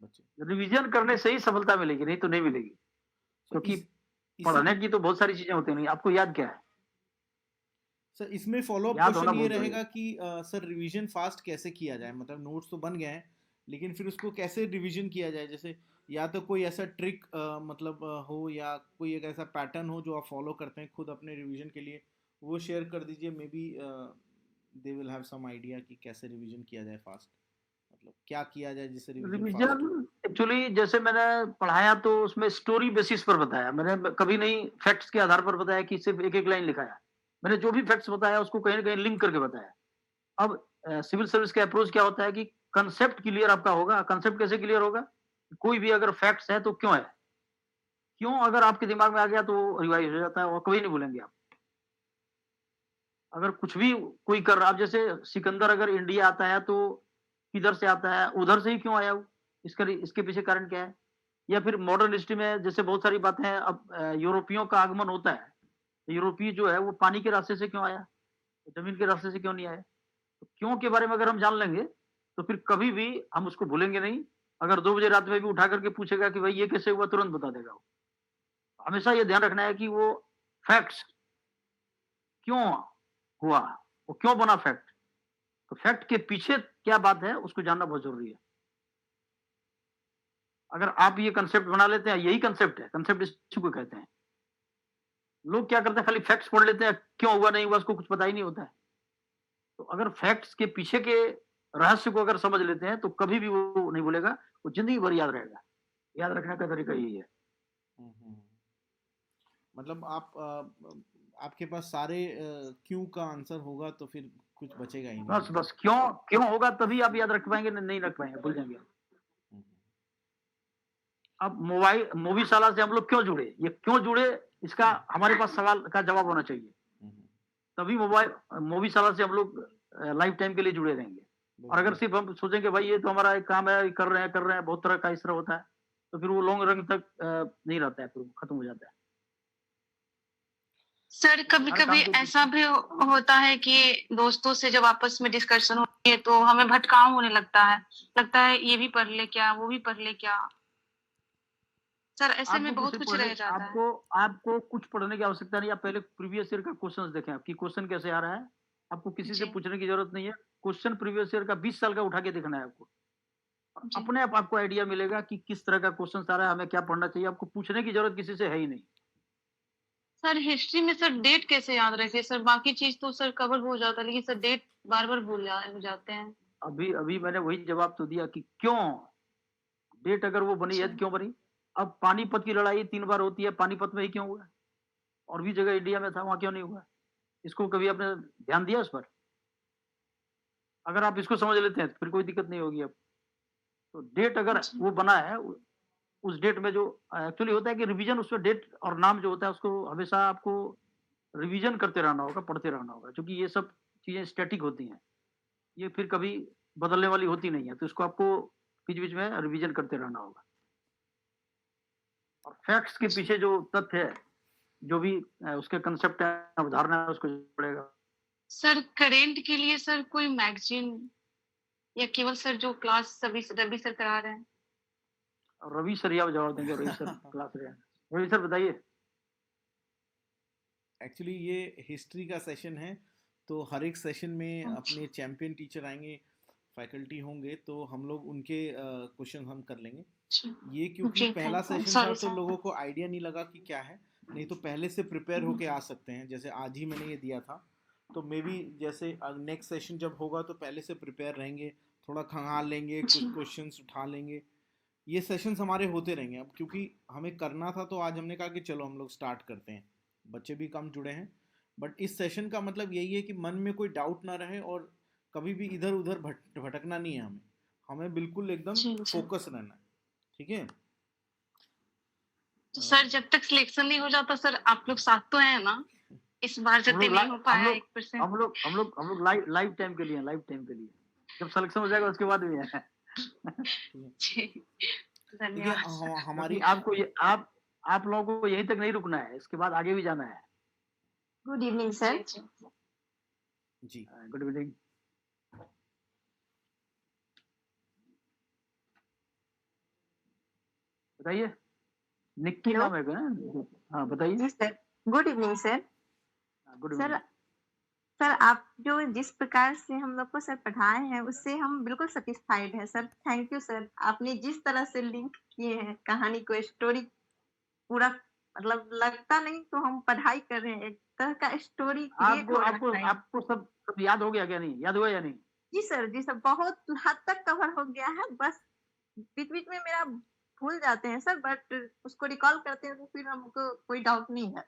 C: बच्चे।
A: रिवीजन करने से ही सफलता मिलेगी, नहीं तो नहीं मिलेगी।
C: सर
A: क्योंकि
C: इसी
A: पढ़ने की तो बहुत सारी चीजें होती नहीं, आपको याद क्या है?
C: सर इसमें फॉलो अप
A: याद होना
C: क्वेश्चन ये
A: बहुत जरूरी है।
C: रहेगा कि सर रिवीजन फास्ट कैसे किया जाए, मतलब नोट्स तो बन गए हैं लेकिन फिर उसको कैसे रिवीजन किया जाए। जैसे या तो कोई ऐसा ट्रिक मतलब हो या कोई एक ऐसा पैटर्न हो जो आप फॉलो करते हैं खुद अपने रिवीजन के लिए, वो शेयर कर दीजिए। Maybe they will have some idea कि कैसे रिवीजन किया जाए फास्ट, मतलब क्या किया जाए जिससे रिवीजन फास्ट हो।
A: रिवीजन एक्चुअली जैसे मैंने पढ़ाया तो उसमें स्टोरी बेसिस पर बताया, मैंने कभी नहीं फैक्ट्स के आधार पर बताया कि सिर्फ एक एक लाइन लिखाया। मैंने जो भी फैक्ट्स बताया उसको कहीं ना कहीं लिंक करके बताया। अब सिविल सर्विस का अप्रोच क्या होता है कि कंसेप्ट क्लियर आपका होगा। कंसेप्ट कैसे क्लियर होगा? कोई भी अगर फैक्ट्स है तो क्यों है, क्यों अगर आपके दिमाग में आ गया तो रिवाइज हो जाता है और कभी नहीं भूलेंगे आप। अगर कुछ भी कोई कर रहा, आप जैसे सिकंदर अगर इंडिया आता है तो किधर से आता है, उधर से ही क्यों आया वो, इसके पीछे कारण क्या है? या फिर मॉडर्न हिस्ट्री में जैसे बहुत सारी बातें हैं, अब यूरोपियों का आगमन होता है, यूरोपीय जो है वो पानी के रास्ते से क्यों आया, जमीन के रास्ते से क्यों नहीं आया? तो क्यों के बारे में अगर हम जान लेंगे तो फिर कभी भी हम उसको भूलेंगे नहीं। अगर 2 बजे रात में भी उठा करके पूछेगा कि भाई ये कैसे हुआ, तुरंत बता देगा वो। हमेशा ये ध्यान रखना है कि वो फैक्ट्स क्यों हुआ, वो क्यों बना फैक्ट, तो फैक्ट के पीछे क्या बात है उसको जानना बहुत जरूरी है। अगर आप ये कंसेप्ट बना लेते हैं, यही कंसेप्ट है, कंसेप्ट इसी को कहते हैं। लोग क्या करते हैं, खाली फैक्ट्स पढ़ लेते हैं, क्यों हुआ नहीं हुआ उसको कुछ पता ही नहीं होता है। तो अगर फैक्ट्स के पीछे के रहस्य को अगर समझ लेते हैं तो कभी भी वो नहीं भूलेगा, वो जिंदगी भर याद रहेगा। याद रखने का तरीका यही है।
C: हम्म। मतलब आप आपके पास सारे क्यों का आंसर होगा तो फिर कुछ बचेगा ही नहीं
A: बस
C: मतलब।
A: बस क्यों क्यों होगा तभी आप याद रख पाएंगे, नहीं रख पाएंगे, भूल जाएंगे आप।
C: हम्म,
A: अब मोबाइल मूवीशाला से हम लोग क्यों जुड़े, ये क्यों जुड़े, इसका हमारे पास सवाल का जवाब होना चाहिए।
C: हम्म,
A: तभी मोबाइल मूवीशाला से हम लोग लाइफ टाइम के लिए जुड़े रहेंगे। और अगर
C: बिल्कुल।
A: सिर्फ हम सोचेंगे भाई ये तो हमारा एक काम है, कर रहे हैं, बहुत तरह का इस तरह होता है, तो फिर वो लॉन्ग रन तक नहीं रहता है, फिर वो खत्म हो जाता है।
E: सर कभी
A: हर
E: कभी
A: काम को
E: ऐसा भी होता है कि दोस्तों से जब आपस में डिस्कशन होती है तो हमें भटकाव होने लगता है ये भी पढ़ ले क्या, वो भी पढ़ ले क्या। सर ऐसे में
A: आपको
E: बहुत
A: किसी
E: कुछ
A: पढ़ने
E: रह जाता है।
A: आपको आपको कुछ पढ़ने की आवश्यकता नहीं है। आप पहले प्रीवियस ईयर का क्वेश्चंस देखें, आपकी क्वेश्चन कैसे आ रहा है। आपको किसी से
E: जी,
A: पूछने की जरूरत नहीं है। क्वेश्चन प्रीवियस ईयर का 20 साल का उठा के देखना है आपको।
E: जी।
A: अपने आप आपको आइडिया मिलेगा कि किस तरह का क्वेश्चन आ रहा है, हमें क्या पढ़ना चाहिए। आपको पूछने की जरूरत किसी से है ही नहीं।
E: सर हिस्ट्री में सर डेट कैसे याद रखे सर? बाकी चीज़ तो सर कवर हो जाता है, लेकिन सर डेट बार-बार हो जाते हैं।
A: अभी अभी मैंने वही जवाब तो दिया कि क्यों डेट अगर वो बनी है
E: अच्छा,
A: तो क्यों बनी। अब पानीपत की लड़ाई 3 बार होती है, पानीपत में ही क्यों हुआ। और भी जगह इंडिया में था, वहां क्यों नहीं हुआ। इसको कभी आपने ध्यान दिया इस पर। अगर आप इसको समझ लेते हैं तो फिर कोई दिक्कत नहीं होगी अब। तो डेट अगर
E: अच्छा,
A: वो बना है, उस डेट में जो एक्चुअली होता है कि रिवीजन, उसमें डेट और नाम जो होता है उसको हमेशा आपको रिवीजन करते रहना होगा, पढ़ते रहना होगा, क्योंकि ये सब चीजें स्टैटिक होती हैं। ये फिर कभी बदलने वाली होती नहीं है। तो इसको आपको बीच बीच में रिवीजन करते रहना होगा। और फैक्ट्स के
E: अच्छा।
A: पीछे जो तथ्य है, जो भी उसके कंसेप्ट है, अवधारणा है, उसको पड़ेगा।
E: सर करेंट के लिए सर कोई मैगज़ीन या केवल सर जो क्लास रवि सर करा रहे हैं?
A: और रवि सर या जवाब देंगे, रवि सर क्लास रहे हैं। रवि सर बताइए।
C: एक्चुअली ये हिस्ट्री का सेशन है, तो हर एक सेशन में
E: अच्छा,
C: अपने चैंपियन टीचर आएंगे, फैकल्टी होंगे, तो हम लोग उनके क्वेश्चन हम कर लेंगे।
E: अच्छा।
C: ये क्योंकि
E: जी,
C: पहला
E: थैंक
C: सेशन था
E: सॉरी
C: तो
E: सर।
C: लोगों को आइडिया नहीं लगा कि क्या है, नहीं तो पहले से प्रिपेयर होके आ सकते हैं। जैसे आज ही मैंने ये दिया था, तो मे बी जैसे नेक्स्ट सेशन जब होगा तो पहले से प्रिपेयर रहेंगे, थोड़ा खंगाल लेंगे, कुछ
E: जी,
C: क्वेश्चंस उठा लेंगे। ये सेशंस हमारे होते रहेंगे। अब क्योंकि हमें करना था तो आज हमने कहा कि चलो हम लोग स्टार्ट करते हैं। बच्चे भी कम जुड़े हैं, बट इस सेशन का मतलब यही है कि मन में कोई डाउट ना रहे और कभी भी इधर उधर भटकना नहीं है। हमें हमें बिल्कुल एकदम
E: जी, जी।
C: फोकस रहना है। ठीक है।
E: तो सर जब तक सिलेक्शन नहीं हो जाता सर आप लोग साथ तो हैं ना? इस बार
A: हम
E: जते
A: लोग
E: नहीं हो
A: हम
E: पाया
A: लोग
E: 1%।
A: हम लोग लाइव लाइव टाइम के लिए हैं, लाइव टाइम के लिए। जब सिलेक्शन हो जाएगा उसके बाद भी है।
C: ठीक है।
E: जी,
C: देखिए
E: धन्यवाद सर।
C: हमारी
A: क्योंकि आपको ये आप लोगों को यहीं तक नहीं रुकना है, इसके बाद आगे भी जाना है।
G: Good evening sir.
E: जी, जी।
C: जी
A: गुड इवनिंग। बताइए। निक्की
G: हेलो।
A: नाम है क्या? हाँ बताइए।
G: जी sir. Good evening sir.
A: Good
G: sir
A: evening.
G: Sir आप जो जिस प्रकार से हम लोग को सर पढ़ाए हैं उससे हम बिल्कुल सेटिस्फाइड हैं सर। Thank you sir. आपने जिस तरह से लिंक किए हैं कहानी को, स्टोरी पूरा मतलब लगता नहीं तो हम पढ़ाई कर रहे हैं, एक तरह का स्टोरी क्रिएट
A: आपको
G: हो
A: आपको
G: रहा है।
A: आपको सब याद हो गया क्या? नहीं याद हुआ या नहीं?
G: जी सर बहुत हद तक कवर हो गया है। बस बीच बीच में मेरा भूल जाते हैं सर, बट उसको रिकॉल करते हैं तो फिर हमको कोई डाउट नहीं है।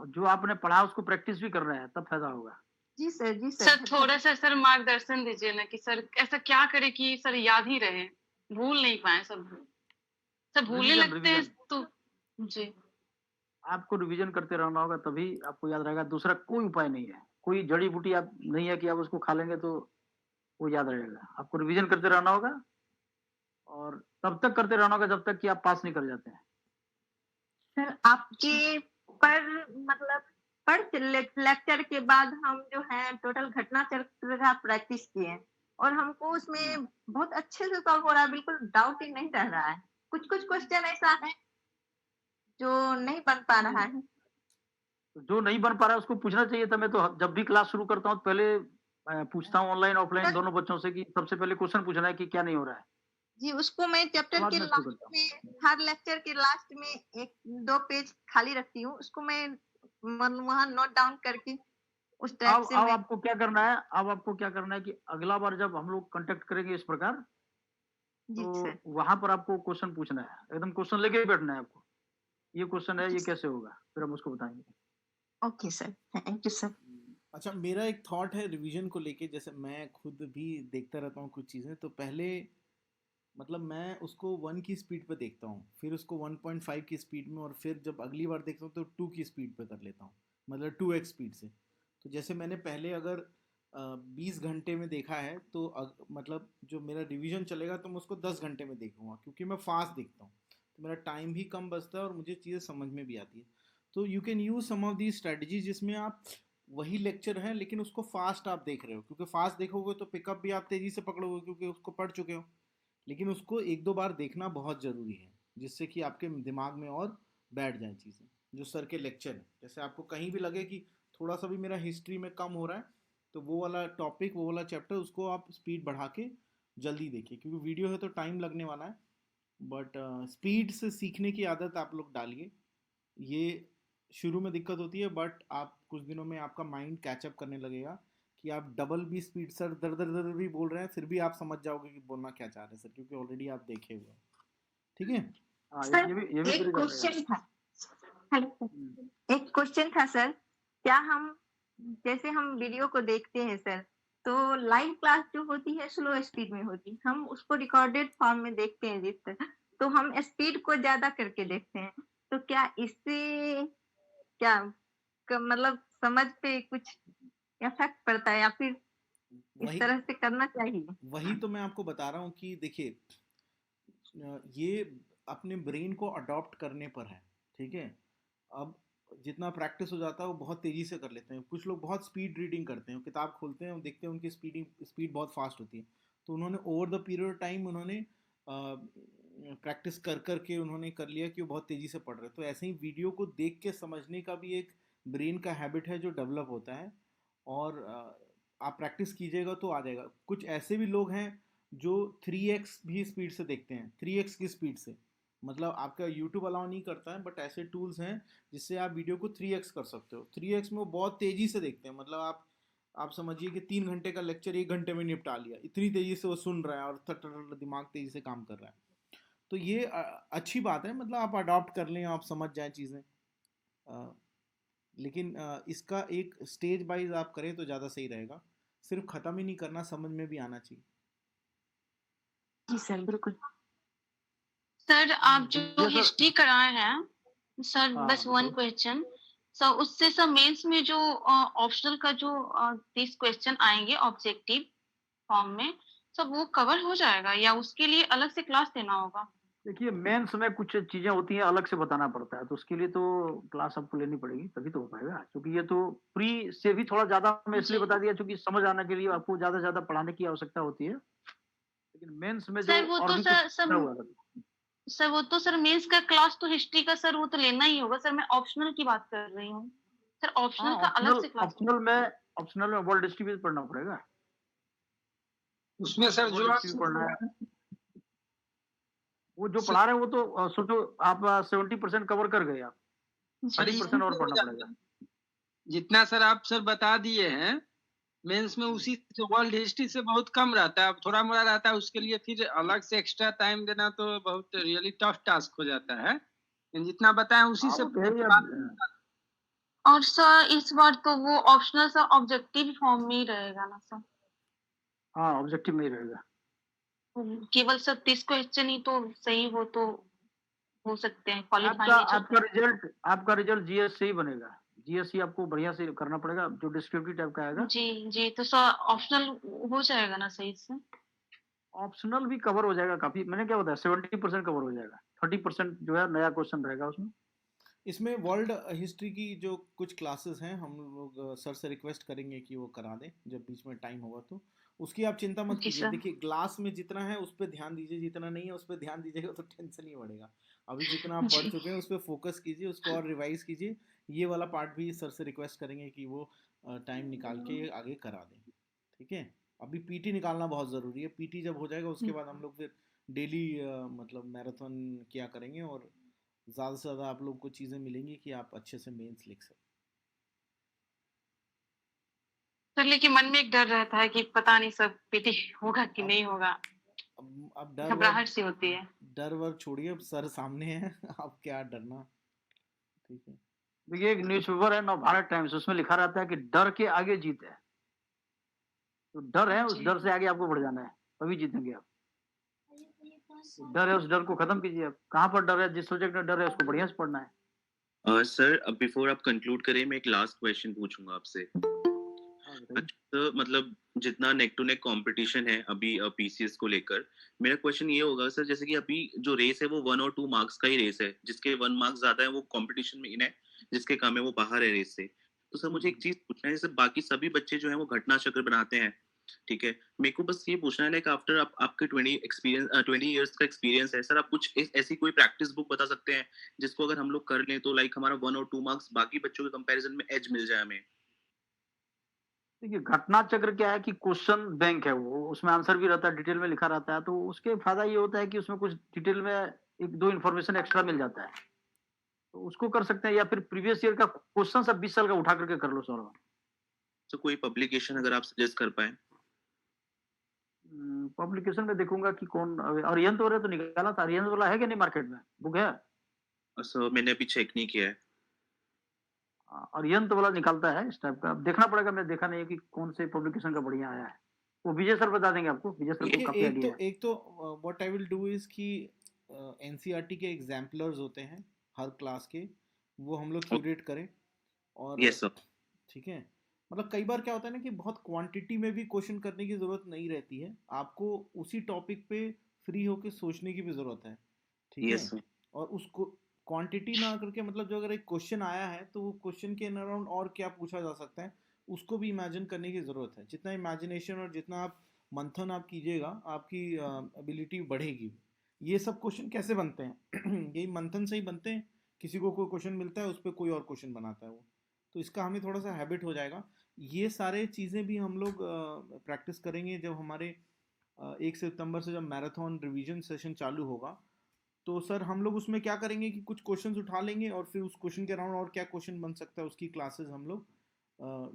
A: जो आपने पढ़ा उसको प्रैक्टिस भी कर रहे हैं, तब फायदा होगा।
G: जी
E: सर
G: सर।
E: थोड़ा-सा सर मार्गदर्शन दीजिए ना कि सर ऐसा क्या करें कि सर याद ही रहे? भूल नहीं पाएँ सब। सब भूलने
A: रिवीजन
E: लगते हैं
A: रिवीजन
E: तो जी,
A: आपको रिवीजन करते रहना होगा, तभी आपको याद रहेगा। दूसरा कोई उपाय नहीं है। कोई जड़ी बूटी आप नहीं है कि आप उसको खा लेंगे तो वो याद रहेगा। आपको रिवीजन करते रहना होगा और तब तक करते रहना होगा जब तक कि आप पास नहीं कर जाते हैं।
G: सर आपके पर मतलब पर लेक्चर के बाद हम जो है टोटल घटना चक्र का प्रैक्टिस किए हैं और हमको उसमें बहुत अच्छे से सॉल्व हो रहा है, बिल्कुल डाउट ही नहीं रह रहा है। कुछ कुछ क्वेश्चन ऐसा है जो नहीं बन पा रहा है।
A: तो जो नहीं बन पा रहा है उसको पूछना चाहिए था। मैं तो जब भी क्लास शुरू करता हूँ पहले पूछता हूँ ऑनलाइन ऑफलाइन
G: सर
A: दोनों बच्चों से कि सबसे पहले क्वेश्चन पूछना है कि क्या नहीं हो रहा है।
G: जी उसको मैं
A: उसके
G: चैप्टर
A: बाद
G: के
A: मैं शुरू
G: लास्ट
A: करता हूँ।
G: में, हर लेक्चर के लास्ट में एक दो पेज खाली रखती हूँ, उसको मैं वहाँ नोट डाउन करके उस टाइप
A: अब
G: से
A: अब
G: मैं।
A: आपको क्या करना है, अब आपको क्या करना है कि अगला बार जब हम लोग कांटेक्ट करेंगे इस प्रकार,
G: जी सर।
A: तो वहां पर आपको क्वेश्चन पूछना है। एकदम क्वेश्चन लेके ही बैठना है आपको। ये क्वेश्चन है, ये कैसे होगा, फिर हम उसको बताएंगे।
G: Okay sir. Thank you sir.
C: अच्छा, मेरा एक थॉट है रिवीजन को लेके। जैसे मैं खुद भी देखता रहता हूँ कुछ चीज़ें, तो पहले मतलब मैं उसको 1 की स्पीड पे देखता हूँ, फिर उसको 1.5 की स्पीड में, और फिर जब अगली बार देखता हूँ तो 2 की स्पीड पे कर लेता हूँ, मतलब 2x स्पीड से। तो जैसे मैंने पहले अगर 20 घंटे में देखा है तो मतलब जो मेरा रिवीजन चलेगा तो मैं उसको 10 घंटे में देखूंगा, क्योंकि मैं फास्ट देखता हूँ तो मेरा टाइम भी कम बचता है और मुझे चीज़ें समझ में भी आती है। तो you can use some of the strategy जिसमें आप वही लेक्चर है लेकिन उसको फास्ट आप देख रहे हो, क्योंकि फास्ट देखोगे तो पिकअप भी आप तेजी से पकड़ोगे क्योंकि उसको पढ़ चुके हो। लेकिन उसको एक दो बार देखना बहुत ज़रूरी है। जिससे कि आपके दिमाग में और बैठ जाए चीज़ें, जो सर के लेक्चर है। जैसे आपको कहीं भी लगे कि थोड़ा सा भी मेरा हिस्ट्री में कम हो रहा है, तो वो वाला टॉपिक, वो वाला चैप्टर, उसको आप स्पीड बढ़ा के जल्दी देखिए, क्योंकि वीडियो है तो टाइम लगने वाला है। बट स्पीड से सीखने की आदत आप लोग डालिए। ये शुरू में दिक्कत होती है, बट आप कुछ दिनों में आपका माइंड कैचअप करने लगेगा कि आप डबल भी स्पीड, सर दर दर दर भी बोल रहे हैं, फिर भी आप समझ जाओगे कि बोलना क्या चाह रहे हैं सर, क्योंकि ऑलरेडी आप देखे हुए हैं। ठीक है।
A: हाँ,
G: सर
A: ये भी
G: एक
A: पूरी करने का।
G: क्वेश्चन था। हेलो सर,
A: हम्म,
G: एक क्वेश्चन था सर, क्या हम जैसे हम वीडियो को देखते हैं सर, तो लाइव क्लास जो होती है स्लो स्पीड में होती है, हम उसको रिकॉर्डेड फॉर्म में देखते हैं जिस तरह, तो हम स्पीड को ज्यादा करके देखते हैं, तो क्या इससे क्या मतलब समझ पे कुछ इफेक्ट पड़ता है, या फिर इस
C: वही
G: तरह से करना चाहिए?
C: वही तो मैं आपको बता रहा हूँ कि देखिए, ये अपने ब्रेन को अडॉप्ट करने पर है। ठीक है। अब जितना प्रैक्टिस हो जाता है वो बहुत तेज़ी से कर लेते हैं। कुछ लोग बहुत स्पीड रीडिंग करते हैं, किताब खोलते हैं और देखते हैं उनकी स्पीड बहुत फास्ट होती है, तो उन्होंने ओवर द पीरियड टाइम उन्होंने प्रैक्टिस कर कर के उन्होंने कर लिया कि वो बहुत तेज़ी से पढ़ रहे हैं। तो ऐसे ही वीडियो को देख के समझने का भी एक ब्रेन का हैबिट है जो डेवलप होता है, और आप प्रैक्टिस कीजिएगा तो आ जाएगा। कुछ ऐसे भी लोग हैं जो 3x भी स्पीड से देखते हैं, 3x की स्पीड से। मतलब आपका यूट्यूब अलाउ नहीं करता है, बट ऐसे टूल्स हैं जिससे आप वीडियो को 3x कर सकते हो। 3x में वो बहुत तेज़ी से देखते हैं, मतलब आप समझिए कि 3 घंटे का लेक्चर 1 घंटे में निपटा लिया, इतनी तेज़ी से वो सुन रहा है और दिमाग तेज़ी से काम कर रहा है। तो ये अच्छी बात है, मतलब आप अडॉप्ट कर लें, आप समझ जाएं चीज़ें। लेकिन इसका एक स्टेज वाइज आप करें तो ज़्यादा सही रहेगा। सिर्फ ख़त्म ही नहीं करना, समझ में भी आना चाहिए।
G: जी सर, बिल्कुल।
E: सर आप जो
A: ये सर,
E: हिस्ट्री कराए हैं सर,
A: हाँ
E: बस वन
A: बताइए।
E: क्वेश्चन सर, उससे सर मेंस में जो ऑप्शनल का जो 30 क्वेश्चन आएंगे ऑब्जेक्टिव फॉर्म में, सब वो कवर हो जाएगा या उसके लिए अलग से क्लास देना होगा?
A: देखिए, मेंस में कुछ चीजें होती हैं, अलग से बताना पड़ता है, तो उसके लिए तो क्लास आपको लेनी पड़ेगी, तभी तो हो पाएगा। क्योंकि ये तो प्री से भी थोड़ा ज्यादा मैं इसलिए
E: जी
A: बता दिया, क्योंकि समझ आने के लिए आपको ज्यादा ज्यादा पढ़ाने की आवश्यकता होती है। लेकिन मेंस में जो
E: सर, वो
A: और
E: तो
A: भी कुछ
E: सर
A: पूछा हुआ था।
E: सर वो तो सर मेंस का क्लास तो हिस्ट्री का सर वो तो लेना ही होगा सर, मैं ऑप्शनल की बात कर रही हूँ सर,
A: हाँ,
E: ऑप्शनल का अलग से क्लास।
A: ऑप्शनल में वर्ल्ड हिस्ट्री भी पढ़ना पड़ेगा।
D: उसमें सर जो
A: वर्ल्ड हिस्ट्री भी पढ़ना है। वो जो पढ़ा रहे हैं वो तो सोचो आप 70% कवर कर गए आप,
D: सर
A: 30% और पढ़ना पड़ेगा।
D: जितना सर आप सर बता दिए हैं मेंस में, उसी से वर्ल्ड हिस्ट्री से बहुत कम रहता है, अब थोड़ा मोड़ा रहता है, उसके लिए फिर अलग से एक्स्ट्रा टाइम देना तो बहुत रियली टफ टास्क हो जाता है। लेकिन जितना बताएं उसी
A: हाँ,
D: से
A: वो तो है ही अब।
E: और सर इस बार तो वो ऑप्शनल सा ऑब्जेक्टिव फॉर्म में ही रहेगा ना सर?
A: हाँ, ऑब्जेक्टिव में ही रहेगा।
E: केवल सर 30 क्वेश्चन ही तो सही, वो तो हो सकते हैं, क्वालिफाई
A: आपका
E: नहीं चलते
A: आपका
E: हैं।
A: रिजल्ट आपका रिजल्ट जीएस से ही बनेगा। जीएस ही आपको बढ़िया से करना पड़ेगा, जो डिस्क्रिप्टिव टाइप का आएगा।
E: जी जी, तो सर ऑप्शनल हो जाएगा ना सही से?
A: ऑप्शनल भी कवर हो जाएगा काफी। मैंने क्या बताया, 70% कवर हो जाएगा, 30% जो है नया क्वेश्चन रहेगा उसमें।
C: इसमें वर्ल्ड हिस्ट्री की जो कुछ क्लासेस हैं, हम लोग सर से रिक्वेस्ट करेंगे कि वो करा दें जब बीच में टाइम होगा तो। उसकी आप चिंता मत
E: जी
C: कीजिए।
E: सर।
C: देखिए, क्लास में जितना है उस पर ध्यान दीजिए, जितना नहीं है उस पर ध्यान दीजिएगा तो टेंशन नहीं बढ़ेगा। अभी जितना आप पढ़
E: जी
C: चुके हैं उस पर फोकस कीजिए, उसको और रिवाइज कीजिए। ये वाला पार्ट भी सर से रिक्वेस्ट करेंगे कि वो टाइम निकाल के आगे करा दें। ठीक है। अभी पीटी निकालना बहुत ज़रूरी है। पीटी जब हो जाएगा उसके बाद हम लोग फिर डेली मतलब मैराथन किया करेंगे, और ज़्यादा से ज़्यादा आप लोग को चीज़ें मिलेंगी कि आप अच्छे से मेंस लिख सकें।
E: सर, लेकिन मन में एक डर रहता है कि पता नहीं सर पीटी होगा कि
C: अब
E: नहीं होगा,
C: अब
E: घबराहट सी होती है।
C: डर वर छोड़िए, अब सर सामने है। अब क्या डरना। ठीक है।
A: देखिए, एक न्यूज़पेपर है नवभारत टाइम्स, उसमें लिखा रहता है कि डर के आगे जीत है। तो डर है, उस
E: जी
A: डर से आगे आपको बढ़ जाना है, तभी जीतेंगे आप। डर है, उस डर को खत्म कीजिए। आप कहाँ पर डर है, जिस सब्जेक्ट में डर है उसको बढ़िया से पढ़ना है।
F: सर, अब बिफोर आप कंक्लूड करें, मैं एक लास्ट क्वेश्चन पूछूंगा आपसे।
A: हाँ, बताइए।
F: अच्छा, मतलब जितना नेक टू नेक कंपटीशन है अभी पीसीएस को लेकर, मेरा क्वेश्चन ये होगा सर, जैसे कि अभी जो रेस है वो 1 और 2 मार्क्स का ही रेस है, जिसके 1 मार्क्स ज्यादा है वो कंपटीशन में इन है, जिसके कम है वो बाहर है रेस से। तो सर मुझे एक चीज पूछना है, जैसे बाकी सभी बच्चे जो है वो घटना चक्र बनाते हैं, ठीक है, मेरे को बस ये पूछना है लाइक आफ्टर आपके 20 इयर्स का एक्सपीरियंस है सर, आप कुछ ऐसी कोई प्रैक्टिस बुक बता सकते हैं जिसको अगर हम लोग कर लें तो लाइक हमारा 1 और 2 मार्क्स बाकी बच्चों के कंपैरिजन में एज मिल जाए हमें?
A: देखिए, घटना चक्र क्या है कि क्वेश्चन बैंक है वो, उसमें आंसर भी रहता है, डिटेल में लिखा रहता है, तो उसके फायदा ये होता है कि उसमें कुछ डिटेल में 1-2 इन्फॉर्मेशन एक्स्ट्रा मिल जाता है। तो उसको कर सकते हैं या फिर प्रीवियस ईयर का क्वेश्चन सब 20 साल का उठा करके कर लो सॉल्व।
F: तो कोई पब्लिकेशन अगर आप सजेस्ट कर पाएँ?
A: पब्लिकेशन में देखूंगा कि कौन अरिहंत वाला तो निकाला था, अरिहंत वाला है कि नहीं मार्केट में? बुक है?
F: सर मैंने अभी चेक नहीं किया है।
A: अरिहंत वाला निकालता है इस टाइप का, अब देखना पड़ेगा, मैंने देखा नहीं है कि कौन से पब्लिकेशन का बढ़िया आया है। वो विजय सर बता देंगे आपको, विजय सर को
C: देखिए
A: काफी आइडिया है।
C: एक तो what I will do is कि एनसीईआरटी के एग्जाम्पलर्स होते हैं हर क्लास के, वो हम लोग क्यूरेट करें और
F: यस सर।
C: ठीक है। मतलब कई बार क्या होता है ना कि बहुत क्वांटिटी में भी क्वेश्चन करने की जरूरत नहीं रहती है, आपको उसी टॉपिक पे फ्री होके सोचने की भी जरूरत है, ठीक है।
F: Yes sir.
C: और उसको क्वांटिटी ना करके मतलब जो अगर एक क्वेश्चन आया है तो वो क्वेश्चन के अराउंड और क्या पूछा जा सकता है उसको भी इमेजिन करने की ज़रूरत है। जितना इमेजिनेशन और जितना आप मंथन आप कीजिएगा आपकी एबिलिटी बढ़ेगी। ये सब क्वेश्चन कैसे बनते हैं यही मंथन से ही बनते हैं। किसी को कोई क्वेश्चन मिलता है उस पर कोई और क्वेश्चन बनाता है वो, तो इसका हमें थोड़ा सा हैबिट हो जाएगा। ये सारे चीज़ें भी हम लोग प्रैक्टिस करेंगे जब हमारे 1 सितंबर से जब मैराथन रिवीजन सेशन चालू होगा। तो सर हम लोग उसमें क्या करेंगे कि कुछ क्वेश्चंस उठा लेंगे और फिर उस क्वेश्चन के अराउंड और क्या क्वेश्चन बन सकता है उसकी क्लासेस हम लोग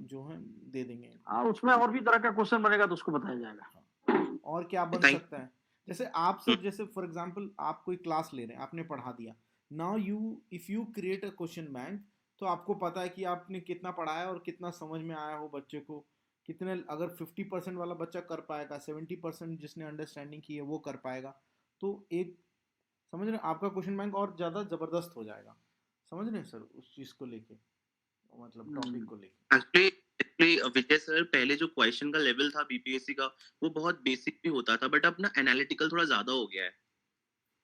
C: जो है दे देंगे।
A: हाँ, उसमें और भी तरह का क्वेश्चन बनेगा तो उसको बताया जाएगा।
C: और क्या बन
F: Thank-
C: सकता है, जैसे आप सर जैसे फॉर एग्जांपल आप कोई क्लास ले रहे हैं, आपने पढ़ा दिया, now you if you create a question bank, तो आपको पता है कि आपने कितना पढ़ाया और कितना समझ में आया हो बच्चे को, कितने अगर 50% वाला बच्चा कर पाएगा, 70% जिसने अंडरस्टैंडिंग की है वो कर पाएगा, तो एक समझ रहे हैं, आपका क्वेश्चन बैंक और ज़्यादा ज़बरदस्त हो जाएगा। समझ रहे हैं सर उस चीज़ को लेके, मतलब टॉपिक को लेके।
F: एक्चुअली विजय सर पहले जो क्वेश्चन का लेवल था बीपीएससी का वो बहुत बेसिक भी होता था, बट अब ना एनालिटिकल थोड़ा ज्यादा हो गया है।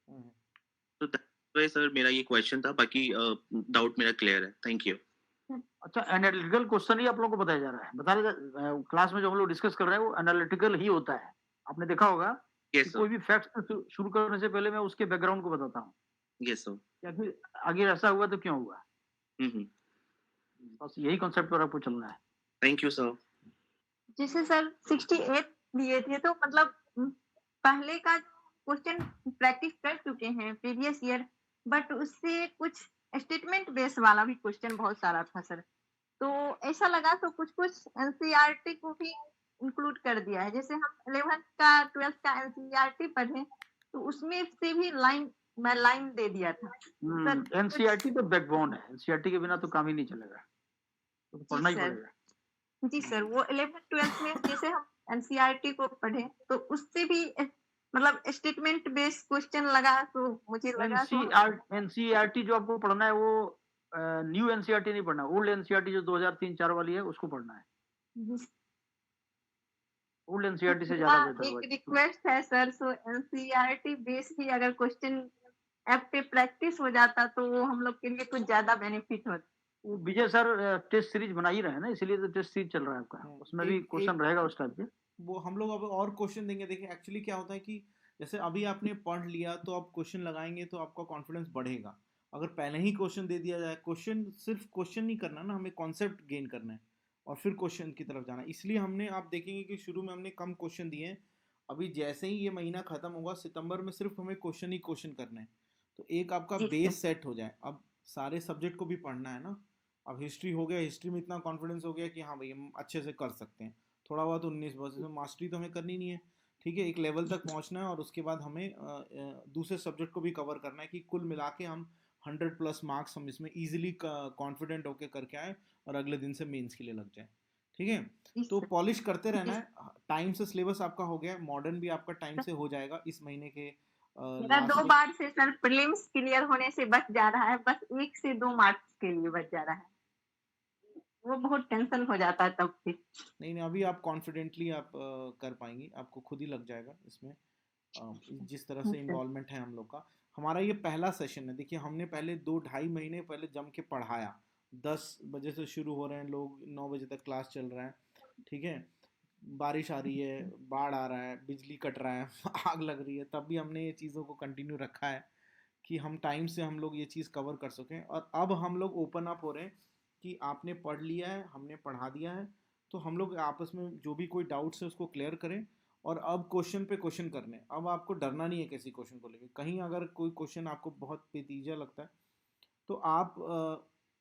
C: हम्म।
F: तो दैट्स व्हाई सर मेरा ये क्वेश्चन था, बाकी डाउट मेरा क्लियर है। Thank you.
A: अच्छा, एनालिटिकल क्वेश्चन ही आप लोगों को बताया जा रहा है? बता रहे क्लास में जो हम लोग डिस्कस कर रहे हैं वो एनालिटिकल ही होता है। आपने देखा होगा कि
F: यस सर।
A: कोई भी फैक्ट शुरू करने से पहले मैं उसके बैकग्राउंड को बताता हूँ
F: यस सर।
A: या फिर आगे ऐसा हुआ तो क्यों हुआ।
F: हम्म।
A: बस यही कॉन्सेप्ट पर आपको चलना है।
F: Thank you sir.
G: जैसे सर 68 दिए थे तो मतलब पहले का क्वेश्चन प्रैक्टिस कर चुके हैं प्रीवियस ईयर, बट उससे कुछ स्टेटमेंट बेस वाला भी क्वेश्चन बहुत सारा था सर। तो ऐसा लगा तो कुछ कुछ एनसीईआरटी को भी इंक्लूड कर दिया है। जैसे हम 11th का 12th का एनसीईआरटी पढ़े तो उसमें से भी लाइन बाय लाइन दे दिया था सर।
A: एनसीईआरटी तो बैकबोन है, एनसीईआरटी के बिना तो काम ही नहीं चलेगा, तो पढ़ना ही
G: सर।
A: पड़ेगा।
G: जी सर, वो 11th 12th में जैसे हम एनसीईआरटी को पढ़े तो उससे भी मतलब स्टेटमेंट बेस्ड क्वेश्चन लगा तो मुझे लगा तो
A: एनसीईआरटी जो आपको पढ़ना है वो न्यू एनसीईआरटी नहीं पढ़ना, ओल्ड एनसीईआरटी जो 2003-4 वाली है उसको पढ़ना है। ओल्ड एनसीईआरटी से ज्यादा बेहतर
G: एक
A: होगा।
G: रिक्वेस्ट है सर, सो एनसीईआरटी बेस भी अगर क्वेश्चन ऐप पे प्रैक्टिस हो जाता तो वो हम लोग के लिए कुछ ज्यादा बेनिफिट होता।
A: वो विजय सर टेस्ट सीरीज बना ही रहे हैं ना, इसीलिए तो टेस्ट सीरीज चल रहा है आपका, उसमें भी क्वेश्चन रहेगा उस टाइप के।
C: वो हम लोग अब और क्वेश्चन देंगे। देखिए एक्चुअली क्या होता है कि जैसे अभी आपने पढ़ लिया तो आप क्वेश्चन लगाएंगे तो आपका कॉन्फिडेंस बढ़ेगा। अगर पहले ही क्वेश्चन दे दिया जाए, क्वेश्चन सिर्फ क्वेश्चन नहीं करना ना, हमें कॉन्सेप्ट गेन करना है और फिर क्वेश्चन की तरफ जाना है। इसलिए हमने, आप देखेंगे कि शुरू में हमने कम क्वेश्चन दिए हैं। अभी जैसे ही ये महीना खत्म होगा सितंबर में सिर्फ हमें क्वेश्चन ही क्वेश्चन करने हैं, तो एक आपका बेस सेट हो जाए। अब सारे सब्जेक्ट को भी पढ़ना है ना। अब हिस्ट्री हो गया, हिस्ट्री में इतना कॉन्फिडेंस हो गया कि हाँ भाई हम अच्छे से कर सकते हैं। थोड़ा बहुत 19% मास्टरी तो हमें करनी नहीं है, ठीक है, एक लेवल तक पहुंचना है और उसके बाद हमें दूसरे सब्जेक्ट को भी कवर करना है कि कुल मिला के हम 100+ मार्क्स हम इसमें इजीली कॉन्फिडेंट होके करके आए और अगले दिन से मेंस के लिए लग जाए। ठीक है, तो पॉलिश करते रहना है। टाइम से सिलेबस आपका हो गया है, मॉडर्न भी आपका टाइम से हो जाएगा इस महीने के
G: मेरा 2 बार से सर प्रीलिम्स क्लियर होने से बच जा रहा है, बस 1 से 2 मार्क्स के लिए बच जा रहा है। वो बहुत टेंशन हो जाता है तब फिर।
C: नहीं अभी आप कॉन्फिडेंटली आप कर पाएंगी, आपको खुद ही लग जाएगा इसमें। जिस तरह से इन्वॉल्वमेंट है हम लोग का, हमारा ये पहला सेशन है। देखिए हमने पहले 2-2.5 महीने पहले जम के पढ़ाया, 10 बजे से शुरू हो रहे हैं लोग, 9 बजे तक क्लास चल रहा है, ठीक है। बारिश आ रही है, बाढ़ आ रहा है, बिजली कट रहा है, आग लग रही है, तब भी हमने ये चीज़ों को कंटिन्यू रखा है कि हम टाइम से हम लोग ये चीज़ कवर कर सकें। और अब हम लोग ओपन अप हो रहे हैं कि आपने पढ़ लिया है, हमने पढ़ा दिया है, तो हम लोग आपस में जो भी कोई डाउट्स है उसको क्लियर करें। और अब क्वेश्चन पे क्वेश्चन करने हैं। अब आपको डरना नहीं है किसी क्वेश्चन को लेकर। कहीं अगर कोई क्वेश्चन आपको बहुत पेचीदा लगता है तो आप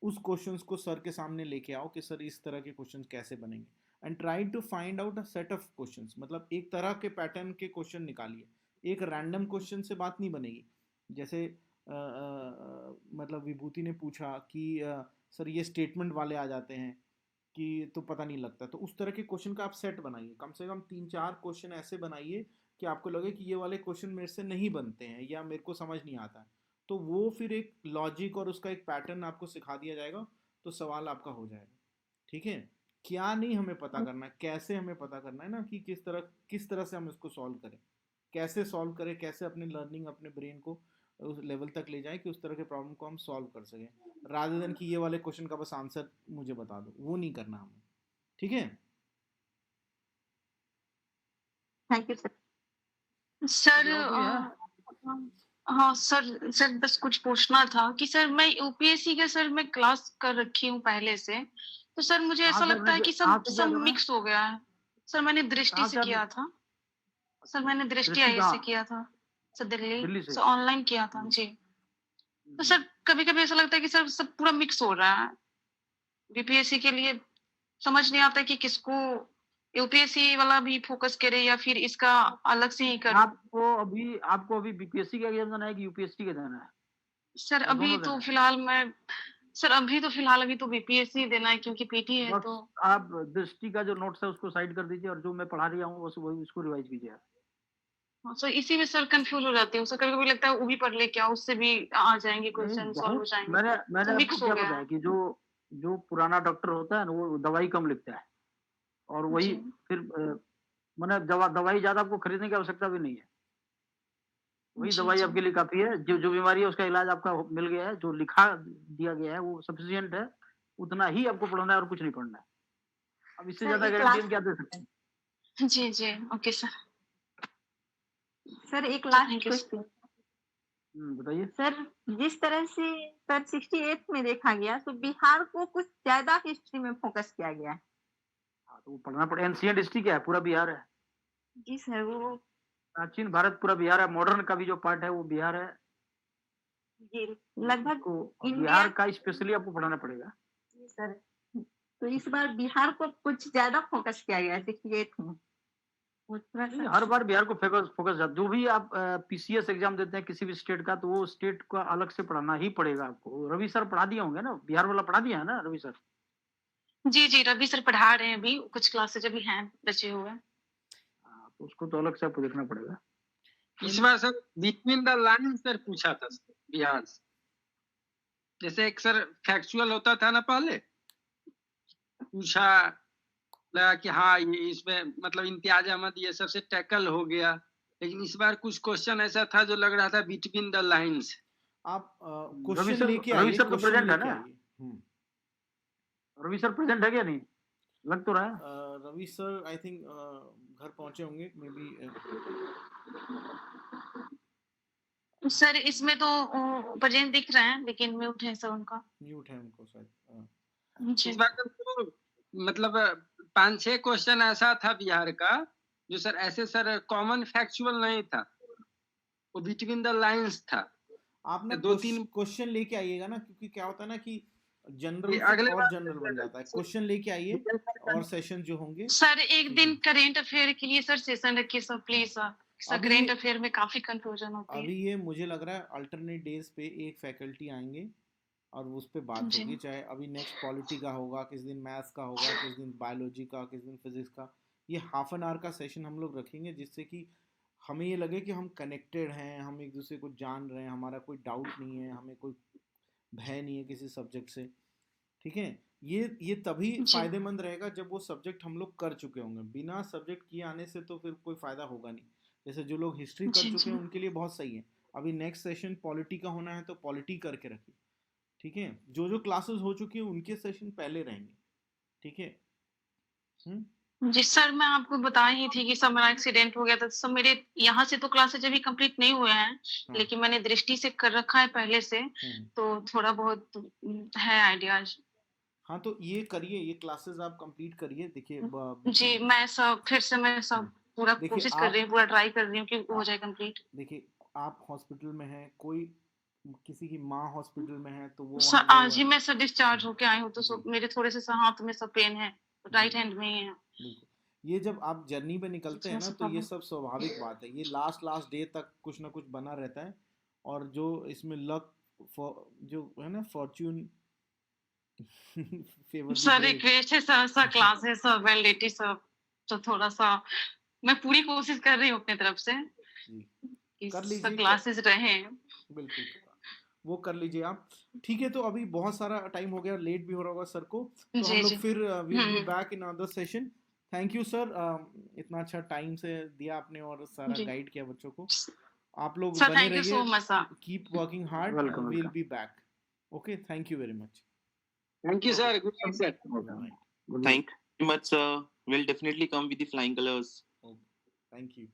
C: उस क्वेश्चंस को सर के सामने लेके आओ कि सर इस तरह के क्वेश्चंस कैसे बनेंगे, and try to find out a set of questions. मतलब एक तरह के पैटर्न के क्वेश्चन निकालिए, एक रैंडम क्वेश्चन से बात नहीं बनेगी। जैसे मतलब विभूति ने पूछा कि सर ये स्टेटमेंट वाले आ जाते हैं कि तो पता नहीं लगता, तो उस तरह के क्वेश्चन का आप सेट बनाइए। कम से कम 3-4 क्वेश्चन ऐसे बनाइए कि आपको लगे कि ये वाले क्वेश्चन मेरे से नहीं बनते हैं या मेरे को समझ नहीं आता है। तो वो फिर एक लॉजिक और उसका एक पैटर्न आपको सिखा दिया जाएगा, तो सवाल आपका हो जाएगा। ठीक है, क्या नहीं हमें पता करना है, कैसे हमें पता करना है ना कि किस तरह से हम इसको सॉल्व करें, कैसे सॉल्व करें, कैसे अपने लर्निंग अपने ब्रेन को उस लेवल तक ले जाए कि उस तरह के प्रॉब्लम को हम सॉल्व कर सकें, रादर देन कि ये वाले क्वेश्चन का बस आंसर मुझे बता दो। वो नहीं करना हमें। ठीक है,
G: थैंक यू सर।
E: सर
A: और कोई है?
E: हाँ सर, बस कुछ पूछना था कि सर मैं यूपीएससी का सर मैं क्लास कर रखी हूँ पहले से, तो सर मुझे
A: कहाँ
E: ऐसा
A: से
E: लगता है कि
A: कहाँ
E: सब
A: से क्या
E: सब
A: कर रहे हैं?
E: मिक्स हो गया है। सर मैंने दृष्टि
A: कहाँ
E: से
A: से आप?
E: किया था। सर मैंने दृष्टि
A: दृष्टि
E: आईएएस से
A: कहाँ?
E: किया था। सर दिल्ली
A: दिल्ली से?
E: सर ऑनलाइन किया था जी। तो
A: हम्म।
E: सर कभी कभी ऐसा लगता है कि सर सब पूरा मिक्स हो रहा है। बीपीएससी के लिए समझ नहीं आता कि किसको यूपीएससी वाला भी फोकस करे या फिर इसका अलग से ही करूं।
A: आपको अभी बीपीएससी का एग्जाम देना है कि यूपीएससी का देना है?
E: सर
A: या
E: अभी
A: दोनों
E: तो
A: देना है?
E: फिलहाल मैं सर अभी तो बीपीएससी देना है क्योंकि पीटी है
A: बस
E: तो।
A: आप दृष्टि का जो नोट्स है उसको साइड कर दीजिए और जो मैं पढ़ा रही हूँ बस वही उसको रिवाइज कीजिए।
E: हाँ, सर इसी में सर कंफ्यूज हो जाती हूँ सर। कभी कभी लगता है वो भी पढ़ ले क्या, उससे भी आ जाएंगे
A: नहीं,
E: क्वेश्चन सॉल्व हो
A: बहुत
E: जाएंगे।
A: मैंने
E: सर
A: आपको
E: मिक्स हो
A: क्या
E: गया
A: बताया
E: है
A: कि जो जो पुराना डॉक्टर होता है ना वो दवाई कम लिखता है और वही
E: जी।
A: फिर मैंने दवाई ज्यादा आपको खरीदने की आवश्यकता भी नहीं है। वही
E: जी
A: दवाई
E: जी
A: आपके लिए काफी है। जो जो बीमारी है उसका इलाज आपका मिल गया है, जो लिखा दिया गया है वो सफिशियंट है। उतना ही आपको पढ़ना है और कुछ नहीं पढ़ना है। अब इससे
G: सर
A: ज्यादा
G: एक
A: गारंटी हम
G: लास्ट
A: क्या दे सकते हैं?
E: जी जी ओके सर।
G: सर एक
E: जी
G: last
E: thank you sir.
G: Question.
A: बताइए।
G: सर जिस तरह से सर 68 में देखा गया तो बिहार को कुछ ज्यादा हिस्ट्री में फोकस किया गया है।
A: हाँ, तो वो पढ़ना पड़े। एंशियंट हिस्ट्री क्या है? पूरा बिहार है।
G: जी सर वो
A: प्राचीन भारत पूरा बिहार है। मॉडर्न का भी जो पार्ट है वो बिहार है।
G: जी
A: तो
G: लगभग
A: उसको
G: इंडिया।
A: बिहार का स्पेशली आपको पढ़ाना पड़ेगा।
G: जी सर, तो इस बार बिहार को कुछ ज्यादा फोकस किया गया है 68 में। वो थोड़ा
A: नहीं,
G: सा।
A: हर बार बिहार को फोकस फोकस जो भी आप पीसीएस एग्जाम देते हैं किसी भी स्टेट का तो वो स्टेट का अलग से पढ़ाना ही पड़ेगा आपको। रवि सर पढ़ा दिए होंगे ना, बिहार वाला पढ़ा दिया है ना रवि सर?
E: जी जी रवि सर पढ़ा रहे हैं, अभी कुछ क्लासेज अभी हैं बचे हुए।
A: हाँ, तो उसको तो अलग से आपको देखना पड़ेगा।
D: इस बार sir between the line sir पूछा था सर बिहार से। जैसे एक सर फैक्चुअल होता था ना पहले, पूछा लगा कि हाँ ये इसमें मतलब इम्तियाज अहमद ये सबसे टैकल हो गया, लेकिन इस बार कुछ क्वेश्चन ऐसा था जो लग रहा था बिटवीन द लाइंस।
C: आप
A: रवि
C: क्वेश्चन
A: सर
C: लेके
A: रवि
C: आइए,
A: सर तो
C: क्वेश्चन
A: प्रेजेंट है
C: लेके
A: ना?
C: आइए।
A: रवि सर प्रेजेंट है क्या? नहीं लग तो रहा है।
C: रवि सर आई थिंक घर पहुंचे होंगे मे बी।
E: सर इसमें तो प्रेजेंट दिख रहे हैं लेकिन म्यूट है सर उनका।
C: म्यूट है उनको शायद।
E: जी
D: इस बार तो मतलब 5-6 क्वेश्चन ऐसा था बिहार का जो सर ऐसे सर कॉमन फैक्चुअल नहीं था, वो बिटवीन द लाइंस था।
C: आप ना
D: 2-3
C: क्वेश्चन लेके आइएगा ना, क्योंकि क्या होता है ना कि जनरल
D: ये
C: से
D: अगले
C: और
D: बार
C: जनरल बन जाता है। क्वेश्चन लेके आइए और सेशन जो होंगे।
E: सर एक
C: ठीक
E: दिन
C: है,
E: करेंट अफेयर के लिए सर सेशन रखिए सर प्लीज सर। सर
C: अभी
E: करेंट अफेयर में काफी कंफ्यूजन होती
C: अभी
E: है।
C: ये मुझे लग रहा है अल्टरनेट डेज पे एक फैकल्टी आएंगे और उस पे बात
E: जी
C: होगी। चाहे अभी नेक्स्ट पॉलिटी का होगा, किस दिन मैथ्स का होगा, किस दिन बायोलॉजी का, किस दिन फिजिक्स का। ये हाफ एन आवर का सेशन हम लोग रखेंगे जिससे कि हमें ये लगे कि हम कनेक्टेड हैं, हम एक दूसरे को जान रहे हैं, हमारा कोई डाउट नहीं है, हमें कोई भय नहीं है किसी सब्जेक्ट से। ठीक है, ये तभी
E: जी
C: फायदेमंद रहेगा जब वो सब्जेक्ट हम लोग कर चुके होंगे। बिना सब्जेक्ट किए आने से तो फिर कोई फायदा होगा नहीं। जैसे जो लोग हिस्ट्री कर
E: जी
C: चुके
E: जी
C: हैं उनके लिए बहुत सही है। अभी नेक्स्ट सेशन पॉलिटी का होना है तो पॉलिटी करके रखिए। ठीक है, जो जो क्लासेस हो चुकी है उनके सेशन पहले रहेंगे। ठीक है।
E: जी सर, मैं आपको बता ही थी कि सर मेरा एक्सीडेंट हो गया था। सर मेरे यहाँ से तो क्लासेज अभी कंप्लीट नहीं हुए हैं,
C: हाँ।
E: लेकिन मैंने दृष्टि से कर रखा है पहले से, तो थोड़ा बहुत है आइडियाज।
C: हाँ, तो ये करिए, ये क्लासेस आप कंप्लीट करिए। देखिए
E: जी, मैं सब फिर से मैं सब पूरा
C: देखिए,
E: कोशिश कर रही हूँ, पूरा ट्राई कर रही हूँ कि हो जाए कंप्लीट।
C: देखिए आप हॉस्पिटल में हैं, कोई किसी की माँ हॉस्पिटल में है तो वो
E: सर
C: वहाँ गए
E: आज ही
C: हुए हैं।
E: मैं सर डिस्चार्ज होके आई हूँ, तो
C: जी।
E: मेरे थोड़े से हाथ में सब पेन है, राइट
C: जी।
E: हैंड में ही है।
C: बिल्कुल। ये जब आप जर्नी पे निकलते हैं ना, तो ये सब स्वाभाविक बात है। ये लास्ट डे तक कुछ ना कुछ बना रहता है, और जो इसमें लक जो है ना, Fortune favour the
E: sir
C: brave.
E: Request है सर, सर क्लासेस सब वैलिडिटी सब, तो थोड़ा सा मैं पूरी कोशिश कर रही हूँ अपने तरफ से
C: जी,
E: कि
C: कर
E: सब
C: लीजिए।
E: क्लासेस रहें।
C: बिल्कुल, वो कर लीजिए आप। ठीक है, तो अभी बहुत सारा टाइम हो गया, लेट भी हो रहा होगा सर को, तो हम
E: जी
C: लोग
E: जी
C: फिर will be back in another session. Thank you sir, इतना अच्छा टाइम से दिया आपने और सारा
E: जी
C: गाइड किया बच्चों को। आप लोग
E: सर,
C: बने
E: थैंक यू सो
C: रहिए,
E: much sir.
C: Keep working hard,
A: welcome
C: will
A: welcome
C: be back. Okay, thank you very much.
D: Thank you sir, good luck sir.
A: Good
F: Thank you very much, sir. We'll definitely come with the flying colors.
C: Thank you.